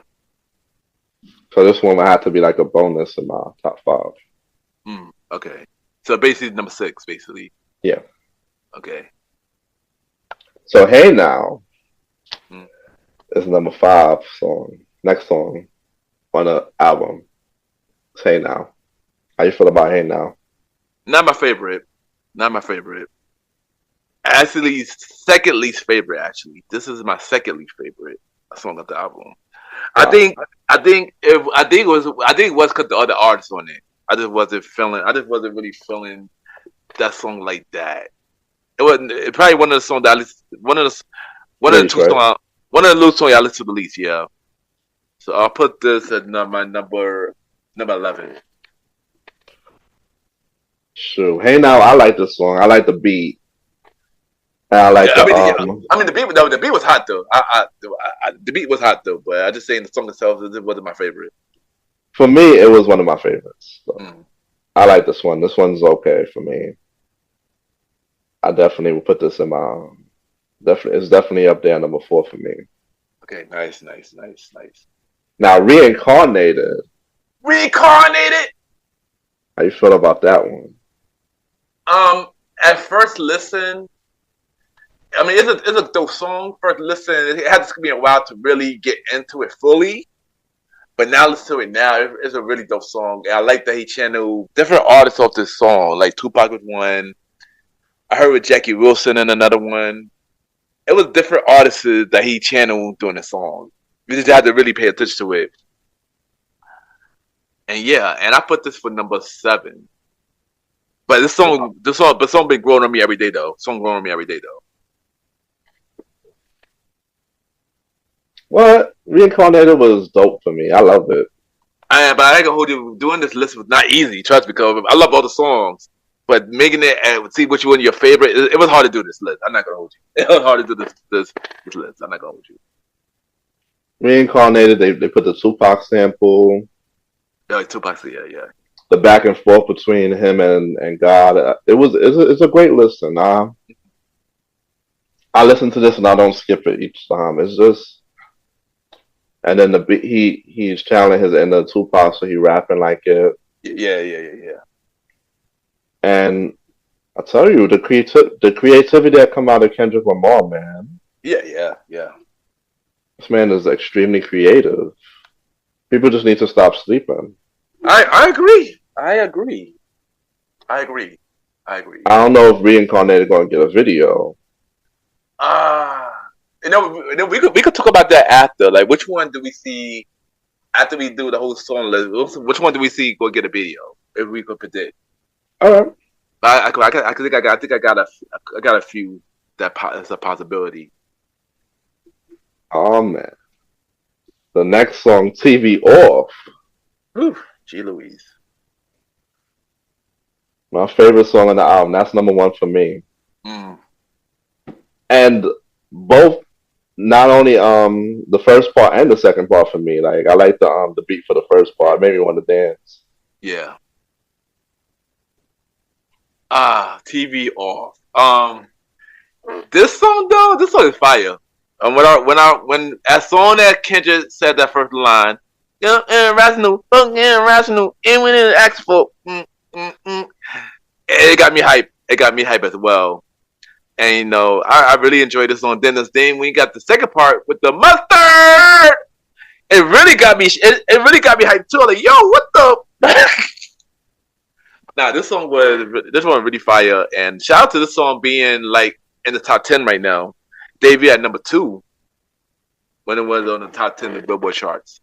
So this one would have to be like a bonus in my top 5. Okay. So basically number 6, basically. Yeah. Okay. So Hey Now is number 5 song. Next song on the album. It's Hey Now. How you feel about Hey Now? Not my favorite. Actually, second least favorite. Actually, this is my second least favorite song of the album. Wow. I think it was because the other artists on it. I just wasn't really feeling that song like that. It probably one of the songs that one of the songs I listened to the least. Yeah. So I'll put this at my number 11. Sure. Hey Now, I like this song. I like the beat. I like the beat was hot though. The beat was hot though, but I just saying the song itself it wasn't my favorite. For me, it was one of my favorites. So. I like this one. This one's okay for me. I definitely would put this in my it's definitely up there number 4 for me. Okay, nice. Now Reincarnated. How you feel about that one? At first listen, I mean, it's a dope song. First listen, it had to be a while to really get into it fully. But now listen to it now. It's a really dope song. And I like that he channeled different artists off this song. Like Tupac was one. I heard with Jackie Wilson in another one. It was different artists that he channeled during the song. You just had to really pay attention to it. And I put this for number 7. But this song been growing on me every day though. What? Reincarnated was dope for me. I love it. But I ain't gonna hold you. Doing this list was not easy. Trust me, because I love all the songs. But making it and see which one your favorite, it was hard to do this list. I'm not gonna hold you. It was hard to do this list. I'm not gonna hold you. Reincarnated. They put the Tupac sample. Yeah, Tupac. Yeah. the back and forth between him and God. It's a great listen. I listen to this and I don't skip it each time. It's just and then he's channeling his inner Tupac, so he rapping like it. Yeah. And I tell you, the creativity that come out of Kendrick Lamar, man. Yeah. This man is extremely creative. People just need to stop sleeping. I agree. I agree. I agree. I agree. I don't know if Reincarnated going to get a video. We could talk about that after. Like, which one do we see after we do the whole song list? Which one do we see go get a video? If we could predict. All right. I think I got a few that's a possibility. Oh man. The next song, TV Off. Whew, gee Louise. My favorite song on the album. That's number one for me. Mm. And both, not only the first part and the second part for me. Like I like the beat for the first part. It made me want to dance. Yeah. TV Off. This song is fire. When as soon as Kendrick said that first line, irrational, irrational, and when it asks for, it got me hype. It got me hype as well. And you know, I really enjoyed this song. Then when you got the second part with the mustard, it really got me. It really got me hyped too. Like, yo, what the? Nah, this one really fire. And shout out to this song being like in the top 10 right now. Debuted at number 2 when it was on the top 10 of the Billboard charts.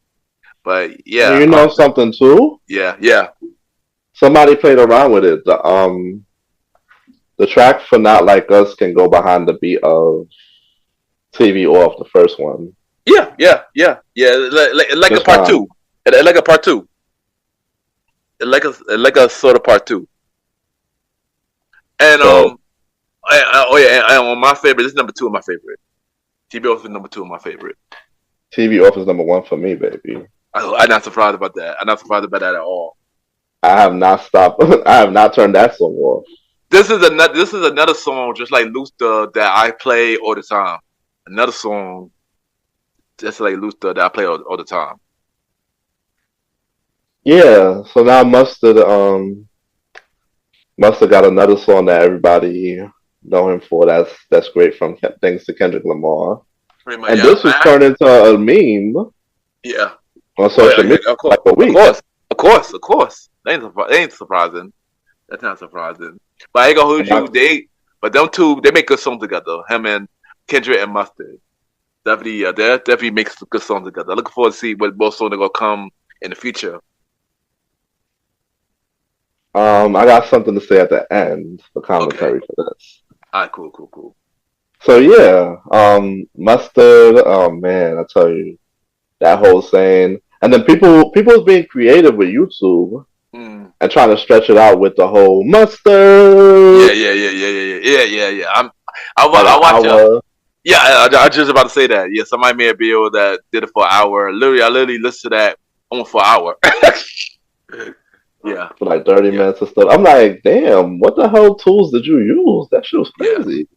But yeah, you know something too? Yeah. Somebody played around with it. The track for Not Like Us can go behind the beat of TV Off, the first one. Yeah. Like a part 2. Like a part 2. Like a sort of part 2. And and my favorite. This is number 2 of my favorite. TV Off is number 2 of my favorite. TV Off is number 1 for me, baby. I'm not surprised about that. I'm not surprised about that at all. I have not stopped. I have not turned that song off. This is another song just like Luther that I play all the time. Another song just like Luther that I play all the time. Yeah. So now Mustard got another song that everybody know him for. That's great from thanks to Kendrick Lamar. Pretty much, and this was turned into a meme. Yeah. On social media, of course, like a week. Of course. They ain't surprising. That's not surprising. But I ain't gonna hold you. Them two, they make good songs together. Him and Kendrick and Mustard. Definitely, they definitely make good songs together. Looking forward to see what both songs are gonna come in the future. I got something to say at the end for commentary for this. Alright, cool. So yeah, Mustard. Oh man, I tell you, that whole saying, and then people was being creative with YouTube and trying to stretch it out with the whole mustard. Yeah. I watch it. Yeah, I was just about to say that. Yeah, somebody made a video that did it for an hour. I literally listened to that almost for an hour. Yeah. For like 30 minutes or stuff. I'm like, damn, what the hell tools did you use? That shit was crazy.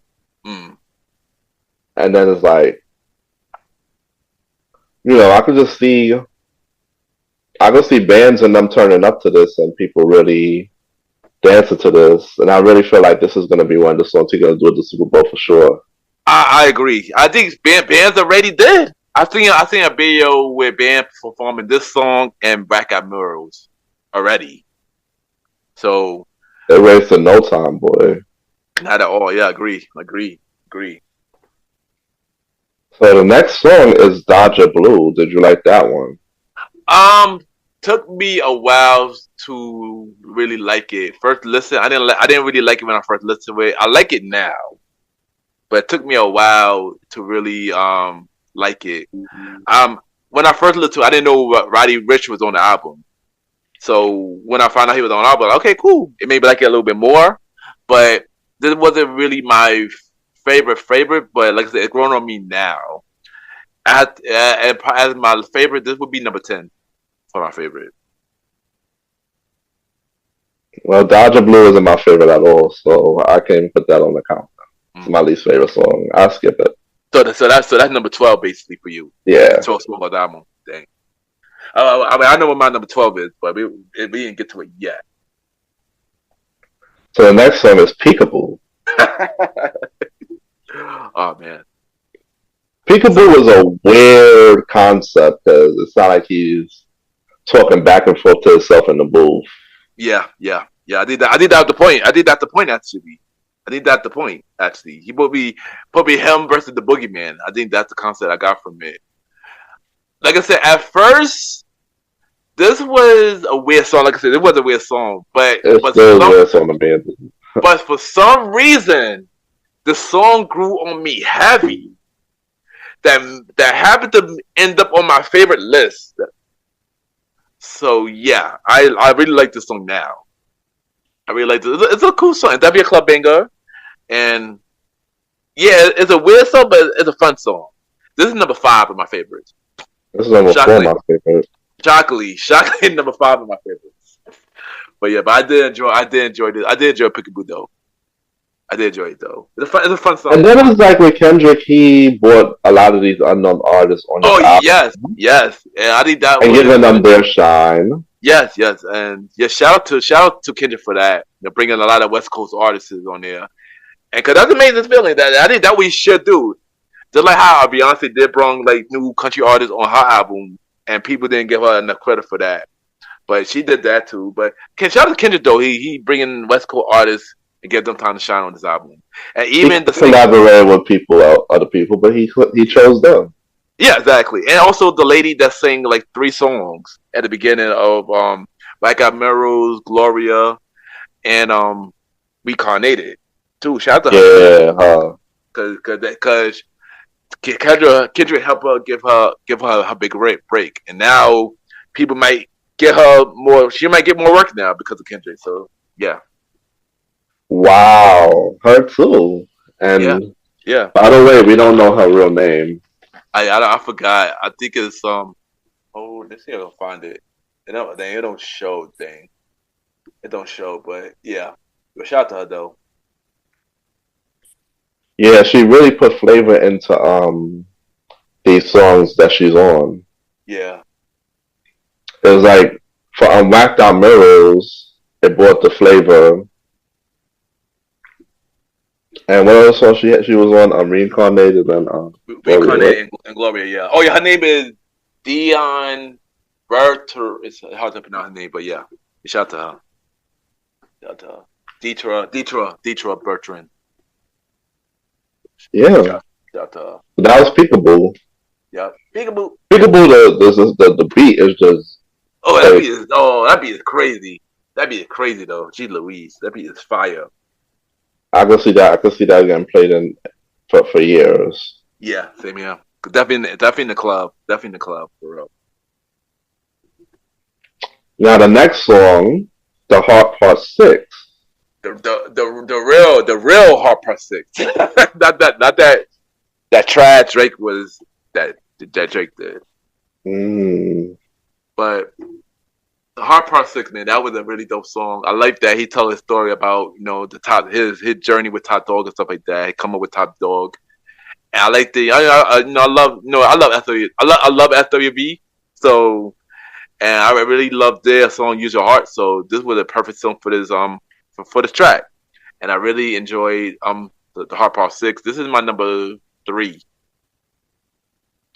Yeah. And then it's like, you know, I could see bands and them turning up to this and people really dancing to this. And I really feel like this is going to be one of the songs you're going to do at the Super Bowl for sure. I agree. I think bands already did. I seen a video where bands performing this song and Black Eyed Murals already. So they raced in no time, boy. Not at all. Yeah, agree. So the next song is Dodger Blue. Did you like that one? Took me a while to really like it. First listen, I didn't really like it when I first listened to it. I like it now, but it took me a while to really like it. When I first listened to it, I didn't know Roddy Ricch was on the album. So when I found out he was on the album, I was like, okay, cool. It made me like it a little bit more, but this wasn't really my favorite. But like I said, it's growing on me now. As my favorite, this would be number 10 for my favorite. Well, Dodger Blue isn't my favorite at all, so I can't put that on the count. It's Mm. my least favorite song. I'll skip it. So that's number 12 basically for you. The Yeah. 12 song of the album. Dang. I mean, I know what my number 12 is, but we didn't get to it yet. So the next song is Peekaboo. Oh man. Peekaboo So is a weird concept because it's not like he's talking back and forth to himself in the booth. yeah. I did that the point. I did that the point actually. I think that's the point. Actually, he put me him versus the boogeyman. I think that's the concept I got from it. Like I said, at first, this was a weird song. Like I said, it was a weird song, but It's but still a some weird song to me. but for some reason, the song grew on me heavy. That happened to end up on my favorite list. So yeah, I really like this song now. I really like this. It's a cool song. That'd be a club banger. And yeah, it's a weird song, but it's a fun song. This is number 5 of my favorites. This is number 4 of Shockingly, my favorite. shockingly, number 5 of my favorites. But yeah, but I did enjoy this. I did enjoy Peekaboo though. I did enjoy it though. It's a fun And song. then it's like with Kendrick, he brought a lot of these unknown artists on his Oh yes, album yes, and I think that and was giving them their shine. yes, and yeah, shout out to Kendrick for that. You know, bringing a lot of West Coast artists on there, and cause that's amazing feeling. That I think that we should do. Just like how Beyonce did bring like new country artists on her album, and people didn't give her enough credit for that. But she did that too. But shout out to Kendrick though. He bringing West Coast artists and give them time to shine on this album. And He even the same, collaborated with other people, but he chose them. yeah, exactly. And also the lady that sang like 3 songs at the beginning of Black Eyed Mirrors, Gloria, and Reincarnated too. Shout out to her Yeah, because Kendrick helped her give her big break, and now people might get her more. She might get more work now because of Kendrick. So yeah, wow, her too. yeah, And yeah. by the way, we don't know her real name. I forgot. I think it's Oh, let's see if I can find it. It don't show thing. It don't show, but yeah. But shout out to her though. Yeah, she really put flavor into these songs that she's on. Yeah. It was like for Whacked Out Mirrors, it brought the flavor. And what other song she had? She was on Reincarnated and Gloria, right? Reincarnated and Gloria. Yeah. Oh yeah, her name is Dion Berter. It's hard to pronounce her name, but yeah. Shout out to her. Shout out to her. Deetra Bertrand. Yeah, Shout out to her. that was Peekaboo. Yeah. Peekaboo. Peekaboo, the beat is just Oh, like that beat is crazy. That beat is crazy though. Gee Louise. That beat is fire. I can see that. I can see that getting played in for years. Yeah, same here. Definitely in the club. Definitely in the club for real. Now the next song, The Heart Part 6. The real Heart Part 6. not that trash Drake was that Drake did. Mm. But the Heart Part 6, man, that was a really dope song. I like that he told his story about, the top his journey with Top Dog and stuff like that. He come up with Top Dog. And I like I love SW, I love SWB. So, and I really love their song "Use Your Heart." So this was a perfect song for this for this track, and I really enjoyed the Heart Part 6. This is my number 3.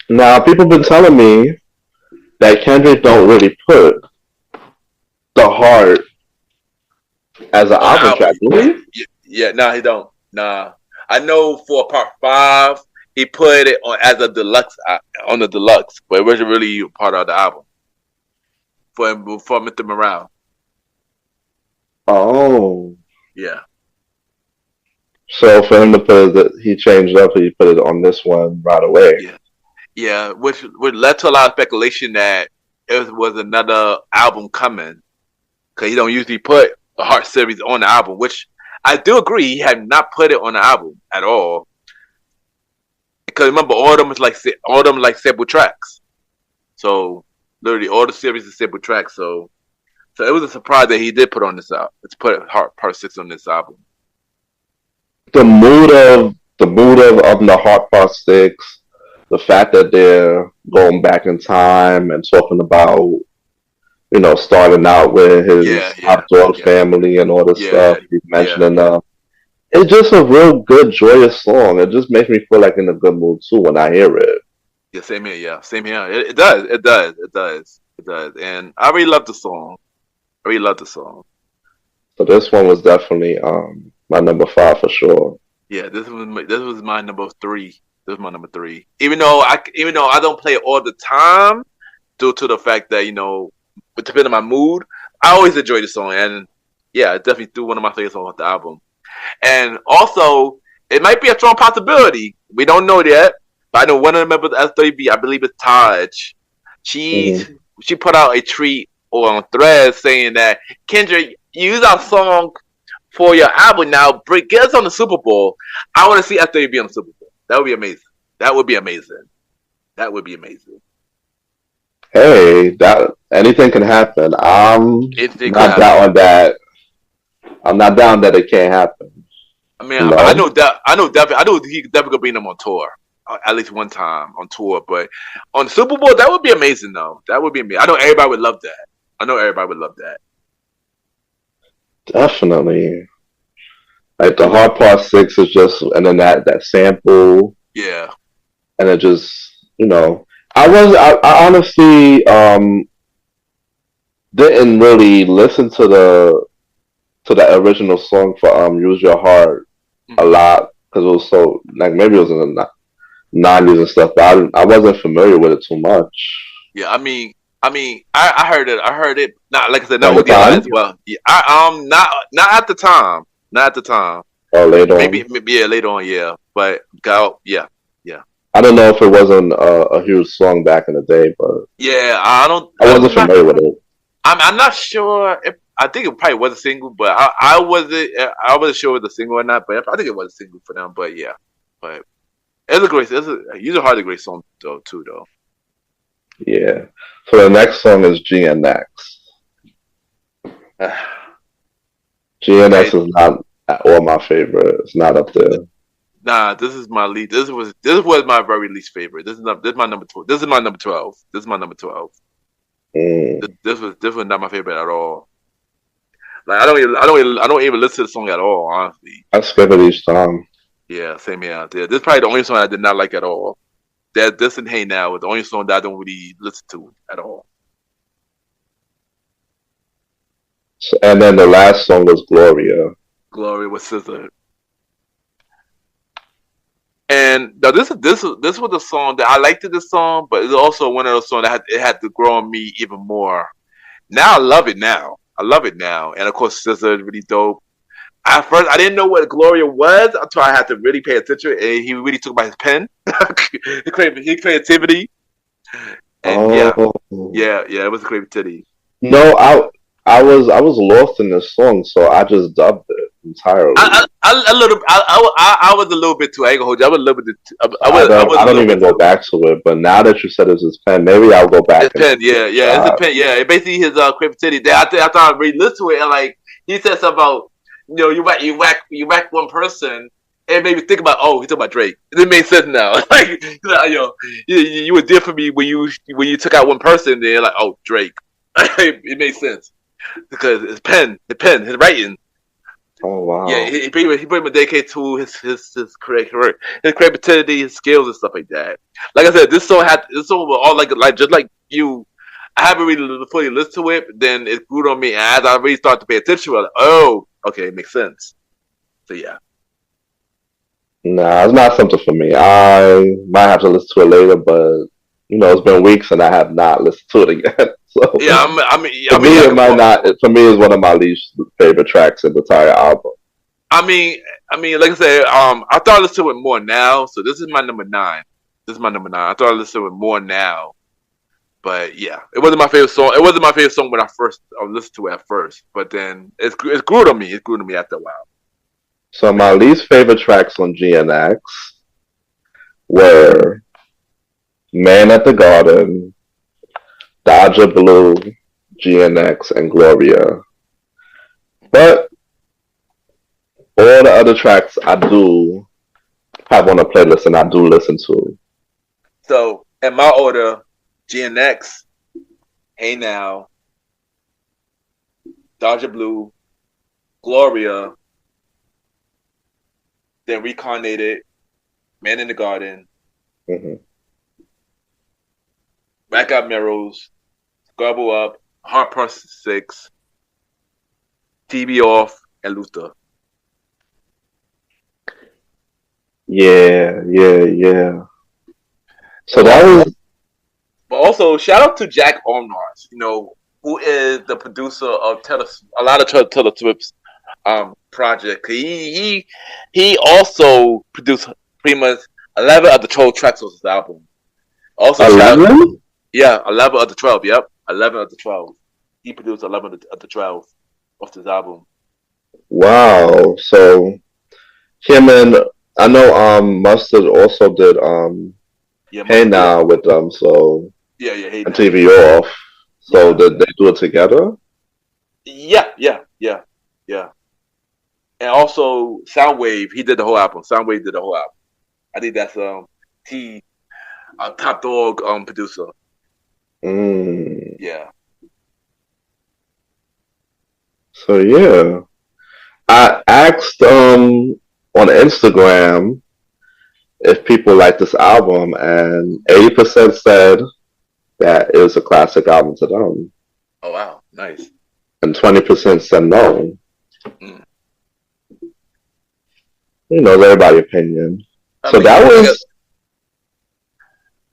Now people been telling me that Kendrick don't really put the heart as an On the album album, track, do he? yeah, nah, he don't. Nah, I know for Part 5 he put it on as a deluxe on the deluxe, but it wasn't really part of the album for Mr. Morale. Oh, Yeah. so for him to put it, he changed up. He put it on this one right away. Yeah. Yeah, which led to a lot of speculation that it was another album coming, because he don't usually put a Heart series on the album, which I do agree he had not put it on the album at all. Because remember, all of them like separate tracks, so literally all the series is separate tracks. So So it was a surprise that he did put on this album. Let's put part 6 on this album. The mood of the Heart Part Six, the fact that they're going back in time and talking about starting out with Yeah, his yeah, hot dog yeah, family and all this yeah, stuff. He's yeah, mentioning yeah. it's just a real good, joyous song. It just makes me feel like in a good mood too when I hear it. Yeah, same here. Yeah, same here. It does. It does. It does. It does. And I really love the song. I really love the song. So this one was definitely my number five for sure. Yeah, this was my number 3. This was my number 3. Even though I don't play it all the time due to the fact that but depending on my mood, I always enjoy the song. And yeah, it's definitely still one of my favorite songs off the album. And also, it might be a strong possibility. We don't know yet. But I know one of the members of S3B, I believe it's Taj. She Hmm. she put out a tweet on Thread saying that Kendrick, use our song for your album now. Get us on the Super Bowl. I want to see S3B on the Super Bowl. That would be amazing. That would be amazing. That would be amazing. Hey, that anything can happen. I'm Anything could not happen. down that. I'm not down that it can't happen. I mean, You I know, know that. I know he could definitely bring them on tour. At least one time on tour, but on the Super Bowl, that would be amazing, though. That would be amazing. I know everybody would love that. I know everybody would love that. definitely. Like the hard part six is just, and then that sample, Yeah. and it just, you know, I honestly didn't really listen to the original song for Use Your Heart a Hmm. lot because it was so like maybe it was in the '90s and stuff, but I wasn't familiar with it too much. Yeah. I heard it. I heard it. Not like I said, not At the with DLI as time well. Yeah. Not at the time. Not at the time. or later Maybe, on, yeah, later on. Yeah. But go. Yeah. Yeah. I don't know if it wasn't a huge song back in the day, but Yeah. I don't. I wasn't I'm not. familiar with it. I'm not sure if I think it probably was a single, but I wasn't sure if it was a single or not. But I think it was a single for them. But yeah. But it's a great. Usually hard a great song though too though. Yeah. So the next song is GNX. Okay. GNX is not at all my favorite. It's not up there. Nah, this is my lead. This was my very least favorite. This is my number 12. This is my number 12. This is my number 12. Mm. This was not my favorite at all. Like I don't even listen to the song at all. Honestly, I skip it each time. yeah, same here. Yeah, this is probably the only song I did not like at all. That this and Hey Now was the only song that I don't really listen to at all. So, and then the last song was Gloria. Glory with Scissor. And now this was a song that I liked this song, but it's also one of those songs that it had to grow on me even more. Now I love it now. I love it now. And of course Scissor is really dope. At first I didn't know what Gloria was until I had to really pay attention and he really took by his pen. His creativity. And yeah. Oh Yeah, it was creativity. no, I was lost in this song, so I just dubbed it entirely. I was a little bit too. I ain't gonna hold you. I was a little bit. I was I a don't little even bit go too. back to it, but now that you said it's his pen, maybe I'll go back It's and pen, give yeah, it a yeah. It's a shot. pen, yeah. It basically his creativity. After I really listened to it, and like he said something about you whack one person, and it made me think about he talking about Drake. It made sense now. Like you were there for me when you took out one person. Then like Drake. It made sense because his writing. Oh Yeah, wow. he pretty much dedicated to his creativity, his skills and stuff like that. Like I said, this song was all like just like you. I haven't really fully listened to it, but then it grew on me, and as I really started to pay attention, I was like, oh, okay, it makes sense. So yeah, Nah, it's not something for me. I might have to listen to it later, but it's been weeks and I have not listened to it again. So yeah, I mean, me, yeah, it might not. For me, it's one of my least favorite tracks in the entire album. I mean, like I said, I thought I listened to it more now, so this is my number 9. This is my number 9. I thought I listened to it more now. But yeah, it wasn't my favorite song. It wasn't my favorite song when I listened to it at first. But then it grew on me. It grew on me after a while. So But my yeah, least favorite tracks on GNX were "Man at the Garden," "Dodger Blue," GNX, and Gloria. But all the other tracks I do have on a playlist and I do listen to. So in my order, GNX, Hey Now, Dodger Blue, Gloria, then Reincarnated, Man in the Garden, Hmm. Back Up Mirrors, Scrabble Up, Heart Process 6, TV Off, and Luther. Yeah. So that was But also, shout out to Jack Ormars, who is the producer of a lot of Taylor Swift's project. He also produced pretty much 11 of the 12 tracks of his album. Also, shout out, 11. 11 of the 12. Yep, 11 of the 12. He produced 11 of the 12 of his album. Wow. So him and I know Mustard also did Yeah, Hey Now with them. So yeah. Hey and Now. TV Off. So Yeah. did they do it together? Yeah. And also Soundwave, he did the whole album. Soundwave did the whole album. I think that's T Top Dog producer. Mm. Yeah. So yeah, I asked on Instagram if people like this album, and 80% said that it was a classic album to them, Oh wow, nice. and 20% said no. Mm. You know, everybody's opinion. I So mean, that was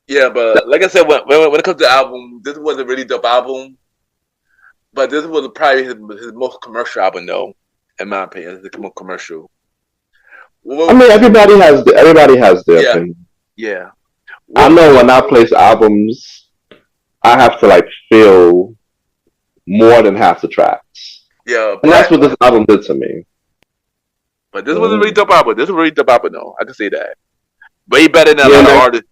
yeah, but like I said, when it comes to the album, this was a really dope album. But this was probably his most commercial album, though, in my opinion. It's the most commercial. I mean, everybody has their Yeah, opinion. yeah. I know when I place albums, I have to like feel more than half the tracks, Yeah, and that's what this album did to me. but this was a really dope album. This was a really dope album, though. I can say that. Way better than a lot of artists.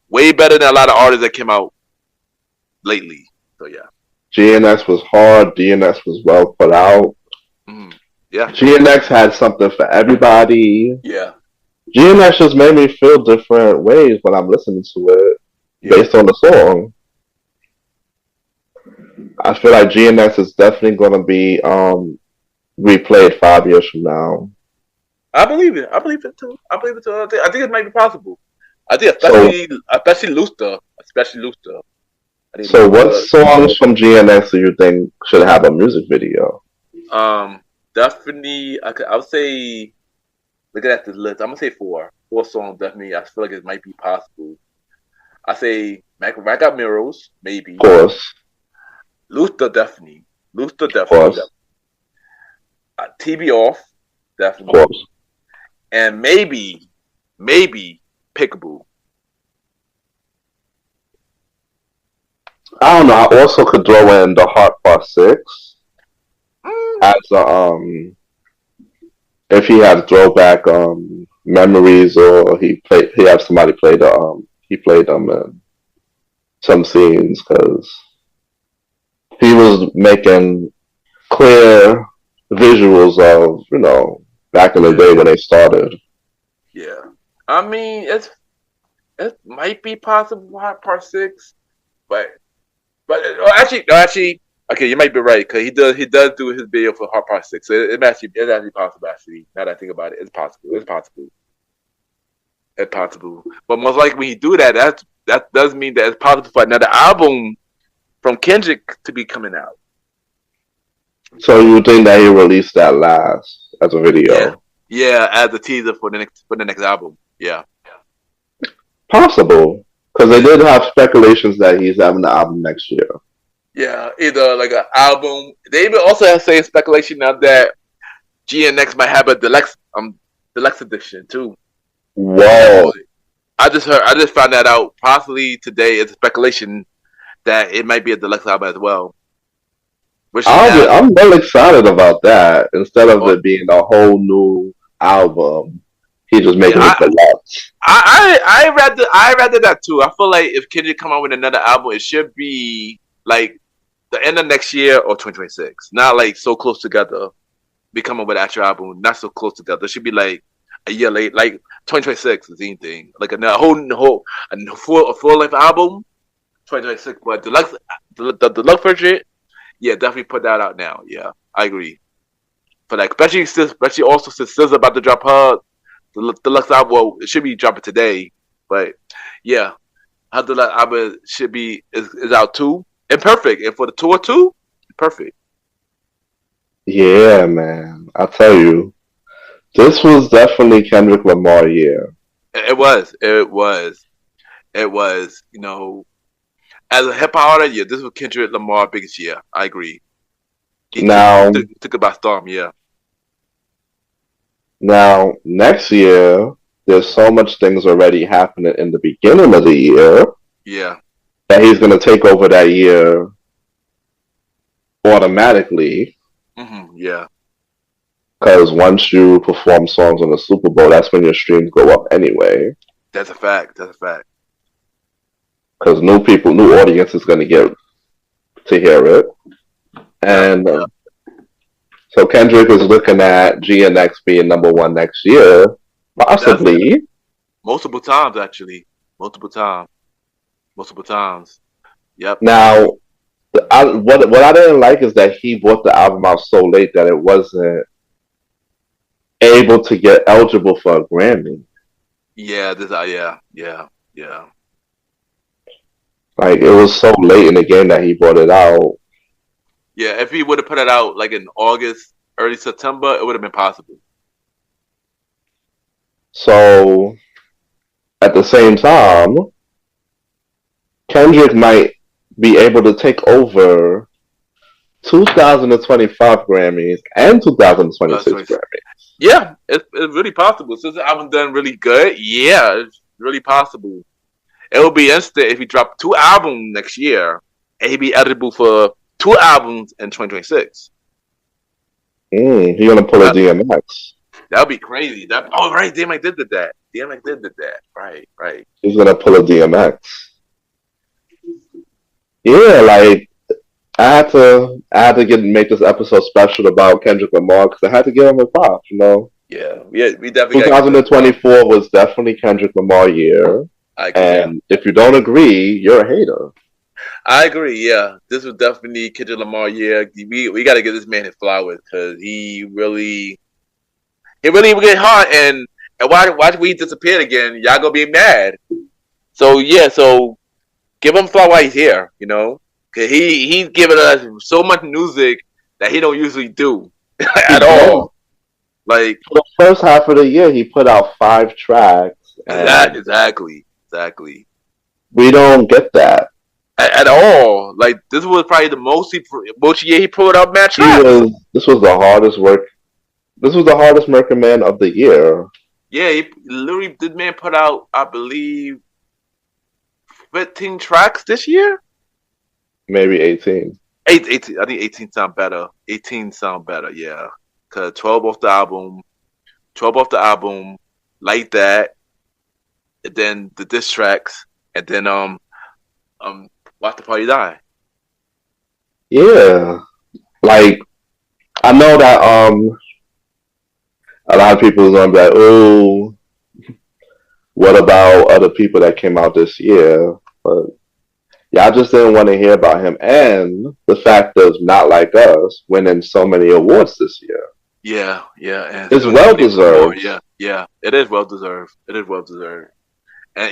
Way better than a lot of artists that came out lately. So yeah. GNX was hard. DNX was well put out. Yeah. GNX had something for everybody. Yeah. GNX just made me feel different ways when I'm listening to it based on the song. I feel like GNX is definitely going to be replayed 5 years from now. I believe it. I believe it too. I think it might be possible. I think especially Luther. So what songs from GNX do you think should have a music video? Definitely. I would say. Looking at this list, I'm gonna say 4. 4 songs definitely. I feel like it might be possible. I say Back Up Mirrors, maybe. Of course. Luther definitely. Of course. TV Off, definitely. Of course. And maybe Pickable. I don't know. I also could throw in the Heart Part 6 as a if he had throwback memories, or he have somebody play he played them in some scenes, because he was making clear visuals of back in the day when they started. Yeah, I mean it might be possible Part 6, but actually. Okay, you might be right, because he does do his video for Hard Part 6. So it's actually possible, actually. Now that I think about it, it's possible. It's possible. But most likely when he do that does mean that it's possible for another album from Kendrick to be coming out. So you think that he released that last as a video? Yeah, as a teaser for the next album. Yeah. Possible. Because they did have speculations that he's having the album next year. Yeah, either like an album. They even also have saying speculation now that GNX might have a deluxe edition too. Whoa! I just found that out possibly today. It's speculation that it might be a deluxe album as well. I'm really excited about that. Instead of it being a whole new album, he just making it deluxe. I rather that too. I feel like if Kendrick come out with another album, it should be like the end of next year or 2026. Not like so close together. Be coming with an actual album, not so close together. It should be like a year late, like 2026 is anything. Like a full length album, 2026. But the deluxe version, yeah, definitely put that out now. Yeah, I agree. For like, especially also since SZA about to drop her the deluxe album. Well, it should be dropping today, but yeah, her deluxe album should be is out too, and perfect. And for the tour too, perfect. Yeah, man. I tell you, this was definitely Kendrick Lamar year. It was, it was. As a hip hop artist, yeah, this was Kendrick Lamar biggest year. I agree. Now, Took it by storm. Yeah, next year, there's so much things already happening in the beginning of the year yeah, that he's gonna take over that year automatically. yeah. Because once you perform songs on the Super Bowl, that's when your streams go up anyway. That's a fact. That's a fact. Because new audience is gonna get to hear it, and Yeah. so Kendrick is looking at GNX being number one next year, possibly. Multiple times, actually. Multiple times. Multiple times. Yep. Now, what I didn't like is that he brought the album out so late that it wasn't able to get eligible for a Grammy. Yeah. Yeah. Like it was so late in the game that he brought it out. Yeah. If he would have put it out like in August, early September, it would have been possible. So at the same time, Kendrick might be able to take over 2025 Grammys and 2026 Grammys. Yeah, it's really possible. Since the album done really good, yeah, it's really possible. It would be instant if he dropped 2 albums next year and he'd be eligible for 2 albums in 2026. He's gonna pull a DMX. That would be crazy. Right, DMX did that. DMX did that. Right. He's gonna pull a DMX. Yeah, like I had to make this episode special about Kendrick Lamar because I had to give him a pop. Yeah, we definitely. 2024 was definitely Kendrick Lamar year, and if you don't agree, you're a hater. I agree. Yeah, this was definitely Kendrick Lamar year. We got to give this man his flowers because he really get hot and watch we disappeared again. Y'all gonna be mad. So yeah, give him flowers while he's here. Cause he's giving us so much music that he don't usually do at all. Like for the first half of the year, he put out 5 tracks. Exactly. We don't get that at all. Like this was probably the most year he put out match. This was the hardest work. This was the hardest working man of the year. Yeah, this man put out, I believe, 15 tracks this year. Maybe 18. 18. I think 18 sound better. 18 sound better, yeah. Cause 12 off the album, like that, and then the diss tracks, and then Watch the Party Die. Yeah, like I know that a lot of people is gonna be like, oh, what about other people that came out this year? But y'all just didn't want to hear about him, and the fact of Not Like Us winning so many awards this year. Yeah, and it's well deserved. Yeah, it is well deserved. And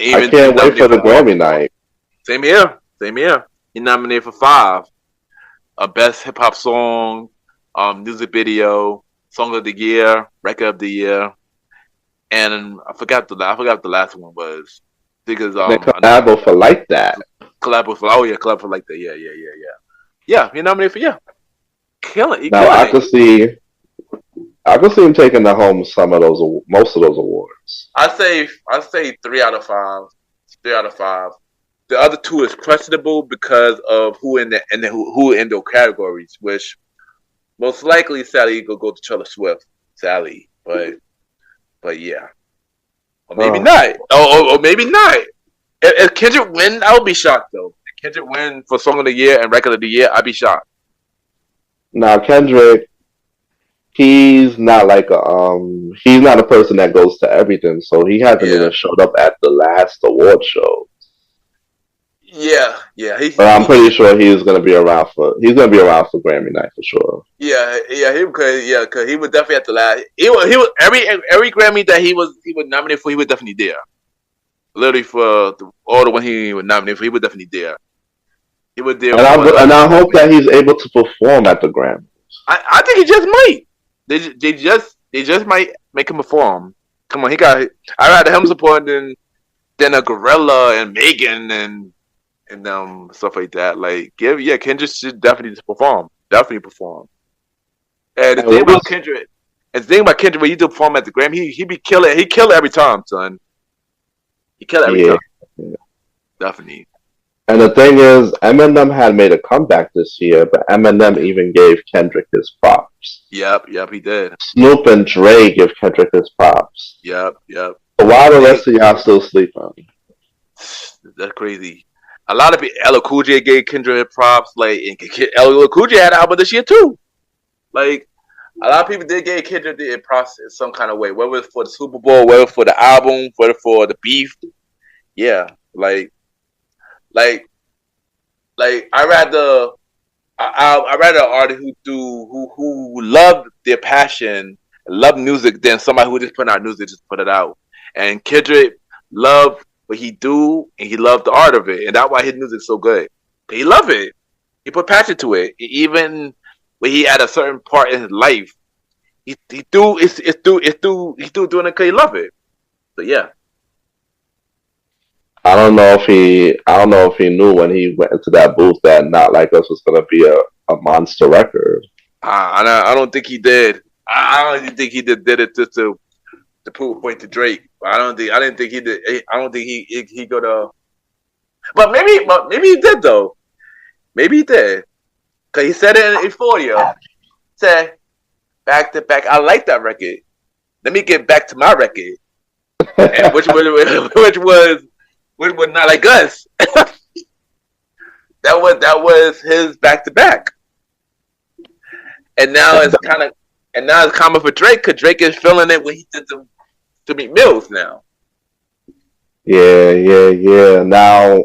even I can't wait for the Grammy night. Same here. He nominated for 5: a best hip hop song, music video, song of the year, record of the year, and I forgot the last one was. Because collabo for Like That. Collabo for Like That. Yeah. He nominated for killing. Now I could see him taking home most of those awards. I say 3 out of 5. 3 out of 5. The other 2 is questionable because of who in those categories, which most likely Sally will go to Taylor Swift. Sally, but yeah. Or maybe not. Or maybe not. If Kendrick win, I would be shocked though. If Kendrick win for Song of the Year and Record of the Year, I'd be shocked. Now Kendrick, he's not like he's not a person that goes to everything, so he hasn't Yeah, even showed up at the last award show. yeah. But I'm pretty sure he's gonna be around for Grammy night for sure. Cause he would definitely have to last. He was every Grammy that he was nominated for, he was definitely there. Literally for all the one he was nominated for, he was definitely there. He was there. And I hope that he's able to perform at the Grammys. I think he just might. They just might make him perform. Come on, I rather him supporting than a Gorilla and Megan and stuff like that. Like Kendrick should definitely perform. Definitely perform. And the thing about Kendrick, when he do perform at the Grammy, he be killing. He kill every time, son. He kill every time. Yeah. Definitely. And the thing is, Eminem had made a comeback this year, but Eminem even gave Kendrick his props. Yep, he did. Snoop and Dre give Kendrick his props. Yep. So why the rest of y'all still sleeping? That's crazy. A lot of people, LL Cool J gave Kendrick props. Like, LL Cool J had an album this year too. Like, a lot of people did give Kendrick the props in some kind of way, whether it's for the Super Bowl, whether for the album, whether for the beef. Yeah, like I rather an artist who love their passion, love music than somebody who just put out music just put it out. And Kendrick loved what he do, and he loved the art of it, and that's why his music is so good. He love it. He put passion to it. Even when he had a certain part in his life, he doing it because he love it. So yeah. I don't know if he knew when he went into that booth that Not Like Us was gonna be a monster record. I don't think he did. I don't think he did it just to prove a point to Drake. I didn't think he did. I don't think he go to. But maybe he did though. Maybe he did. Cause he said it in Euphoria. Said back to back. I like that record. Let me get back to my record, and which was Not Like Us. that was his back to back. And now it's common for Drake, because Drake is feeling it when he did to Meek Mills now. Yeah. Now,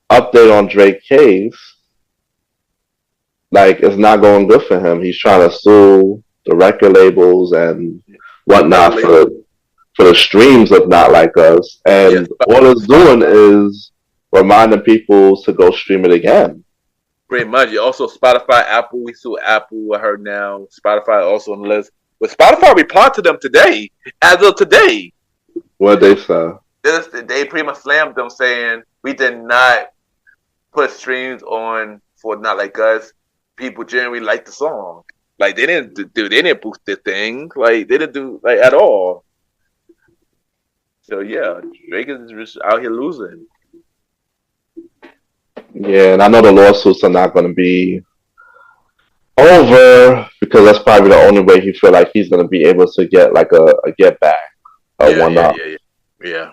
update on Drake case. Like, it's not going good for him. He's trying to sue the record labels and whatnot for the streams of Not Like Us. And all it's doing is reminding people to go stream it again. Pretty much. Also, Spotify, Apple. We sue Apple. I heard now. Spotify also on the list. But Spotify replied to them today. As of today. What they say? They pretty much slammed them, saying we did not put streams on for Not Like Us. People generally like the song. Like, they didn't boost the thing. Like, they didn't do like at all. So yeah, Drake is just out here losing. Yeah, and I know the lawsuits are not going to be over, because that's probably the only way he feel like he's going to be able to get like a get back, one up. Yeah.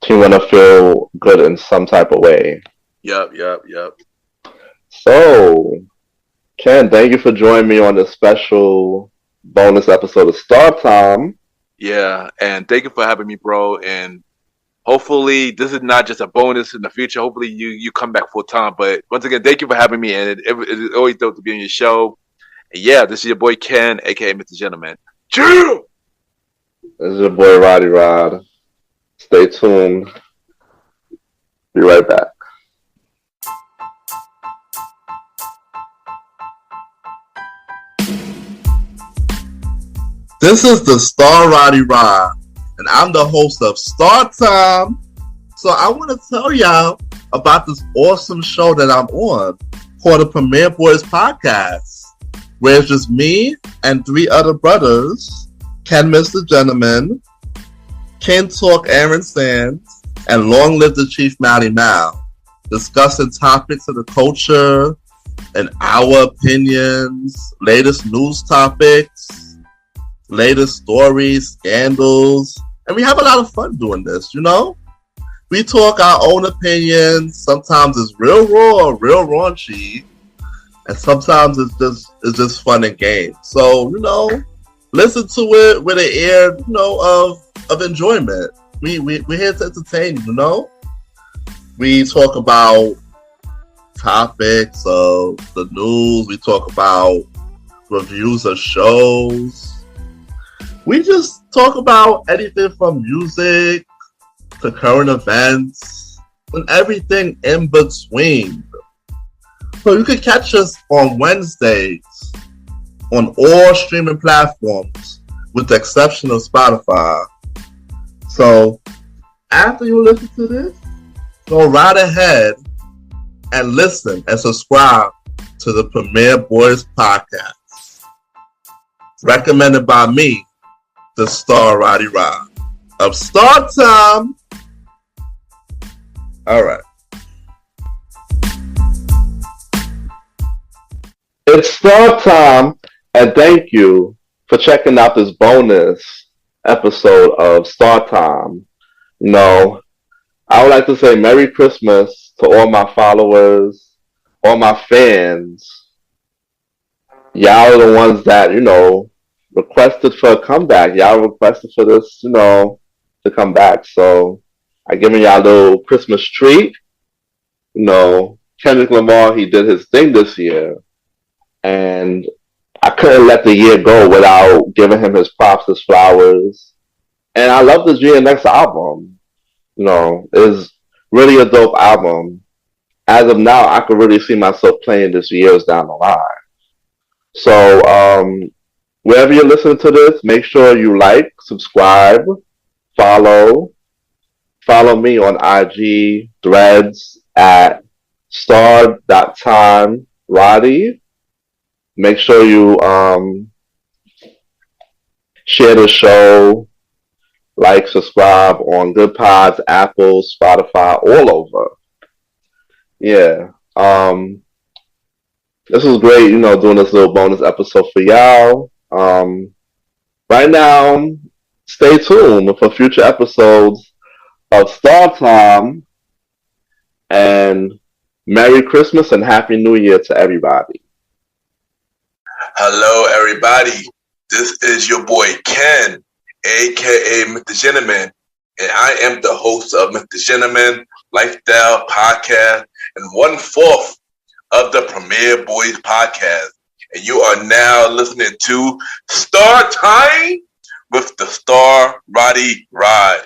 He want to feel good in some type of way. Yep. So, Ken, thank you for joining me on this special bonus episode of Star Time. Yeah, and thank you for having me, bro. And hopefully this is not just a bonus in the future. Hopefully you come back full time. But once again, thank you for having me, and it's always dope to be on your show. And yeah, this is your boy Ken, aka Mr. Gentleman. Chill! This is your boy Roddy Rod. Stay tuned. Be right back. This is the Star Roddy Rod, and I'm the host of Star Time. So I want to tell y'all about this awesome show that I'm on called the Premier Boys Podcast, where it's just me and 3 other brothers, Ken Mr. Gentleman, Ken Talk Aaron Sands, and Long Live the Chief Matty Mal, discussing topics of the culture and our opinions, latest news topics, latest stories, scandals, and we have a lot of fun doing this, you know? we talk our own opinions. Sometimes it's real raw, real raunchy, and sometimes it's just fun and games. So listen to it with an ear, of enjoyment. We're here to entertain you. We talk about topics of the news. We talk about reviews of shows. We just talk about anything from music to current events and everything in between. So you can catch us on Wednesdays on all streaming platforms with the exception of Spotify. So after you listen to this, go right ahead and listen and subscribe to the Premier Boys podcast. Recommended by me, the Star Roddy Rod of Star Time. All right. It's Star Time, and thank you for checking out this bonus episode of Star Time. I would like to say Merry Christmas to all my followers, all my fans. Y'all are the ones that, requested for a comeback. Y'all requested for this, to come back. So I giving y'all a little Christmas treat. Kendrick Lamar, he did his thing this year. And I couldn't let the year go without giving him his props, his flowers. And I love the GNX album. It's really a dope album. As of now, I could really see myself playing this years down the line. So, wherever you're listening to this, make sure you like, subscribe, follow. Follow me on IG, Threads at star.timeroddy. Make sure you share the show, like, subscribe on Good Pods, Apple, Spotify, all over. Yeah. This was great, doing this little bonus episode for y'all. Right now, stay tuned for future episodes of Star Time. And Merry Christmas and Happy New Year to everybody. Hello, everybody. This is your boy Ken, aka Mr. Gentleman, and I am the host of Mr. Gentleman Lifestyle Podcast and 1/4 of the Premier Boys Podcast. And you are now listening to Star Time with the Star Roddy Rod.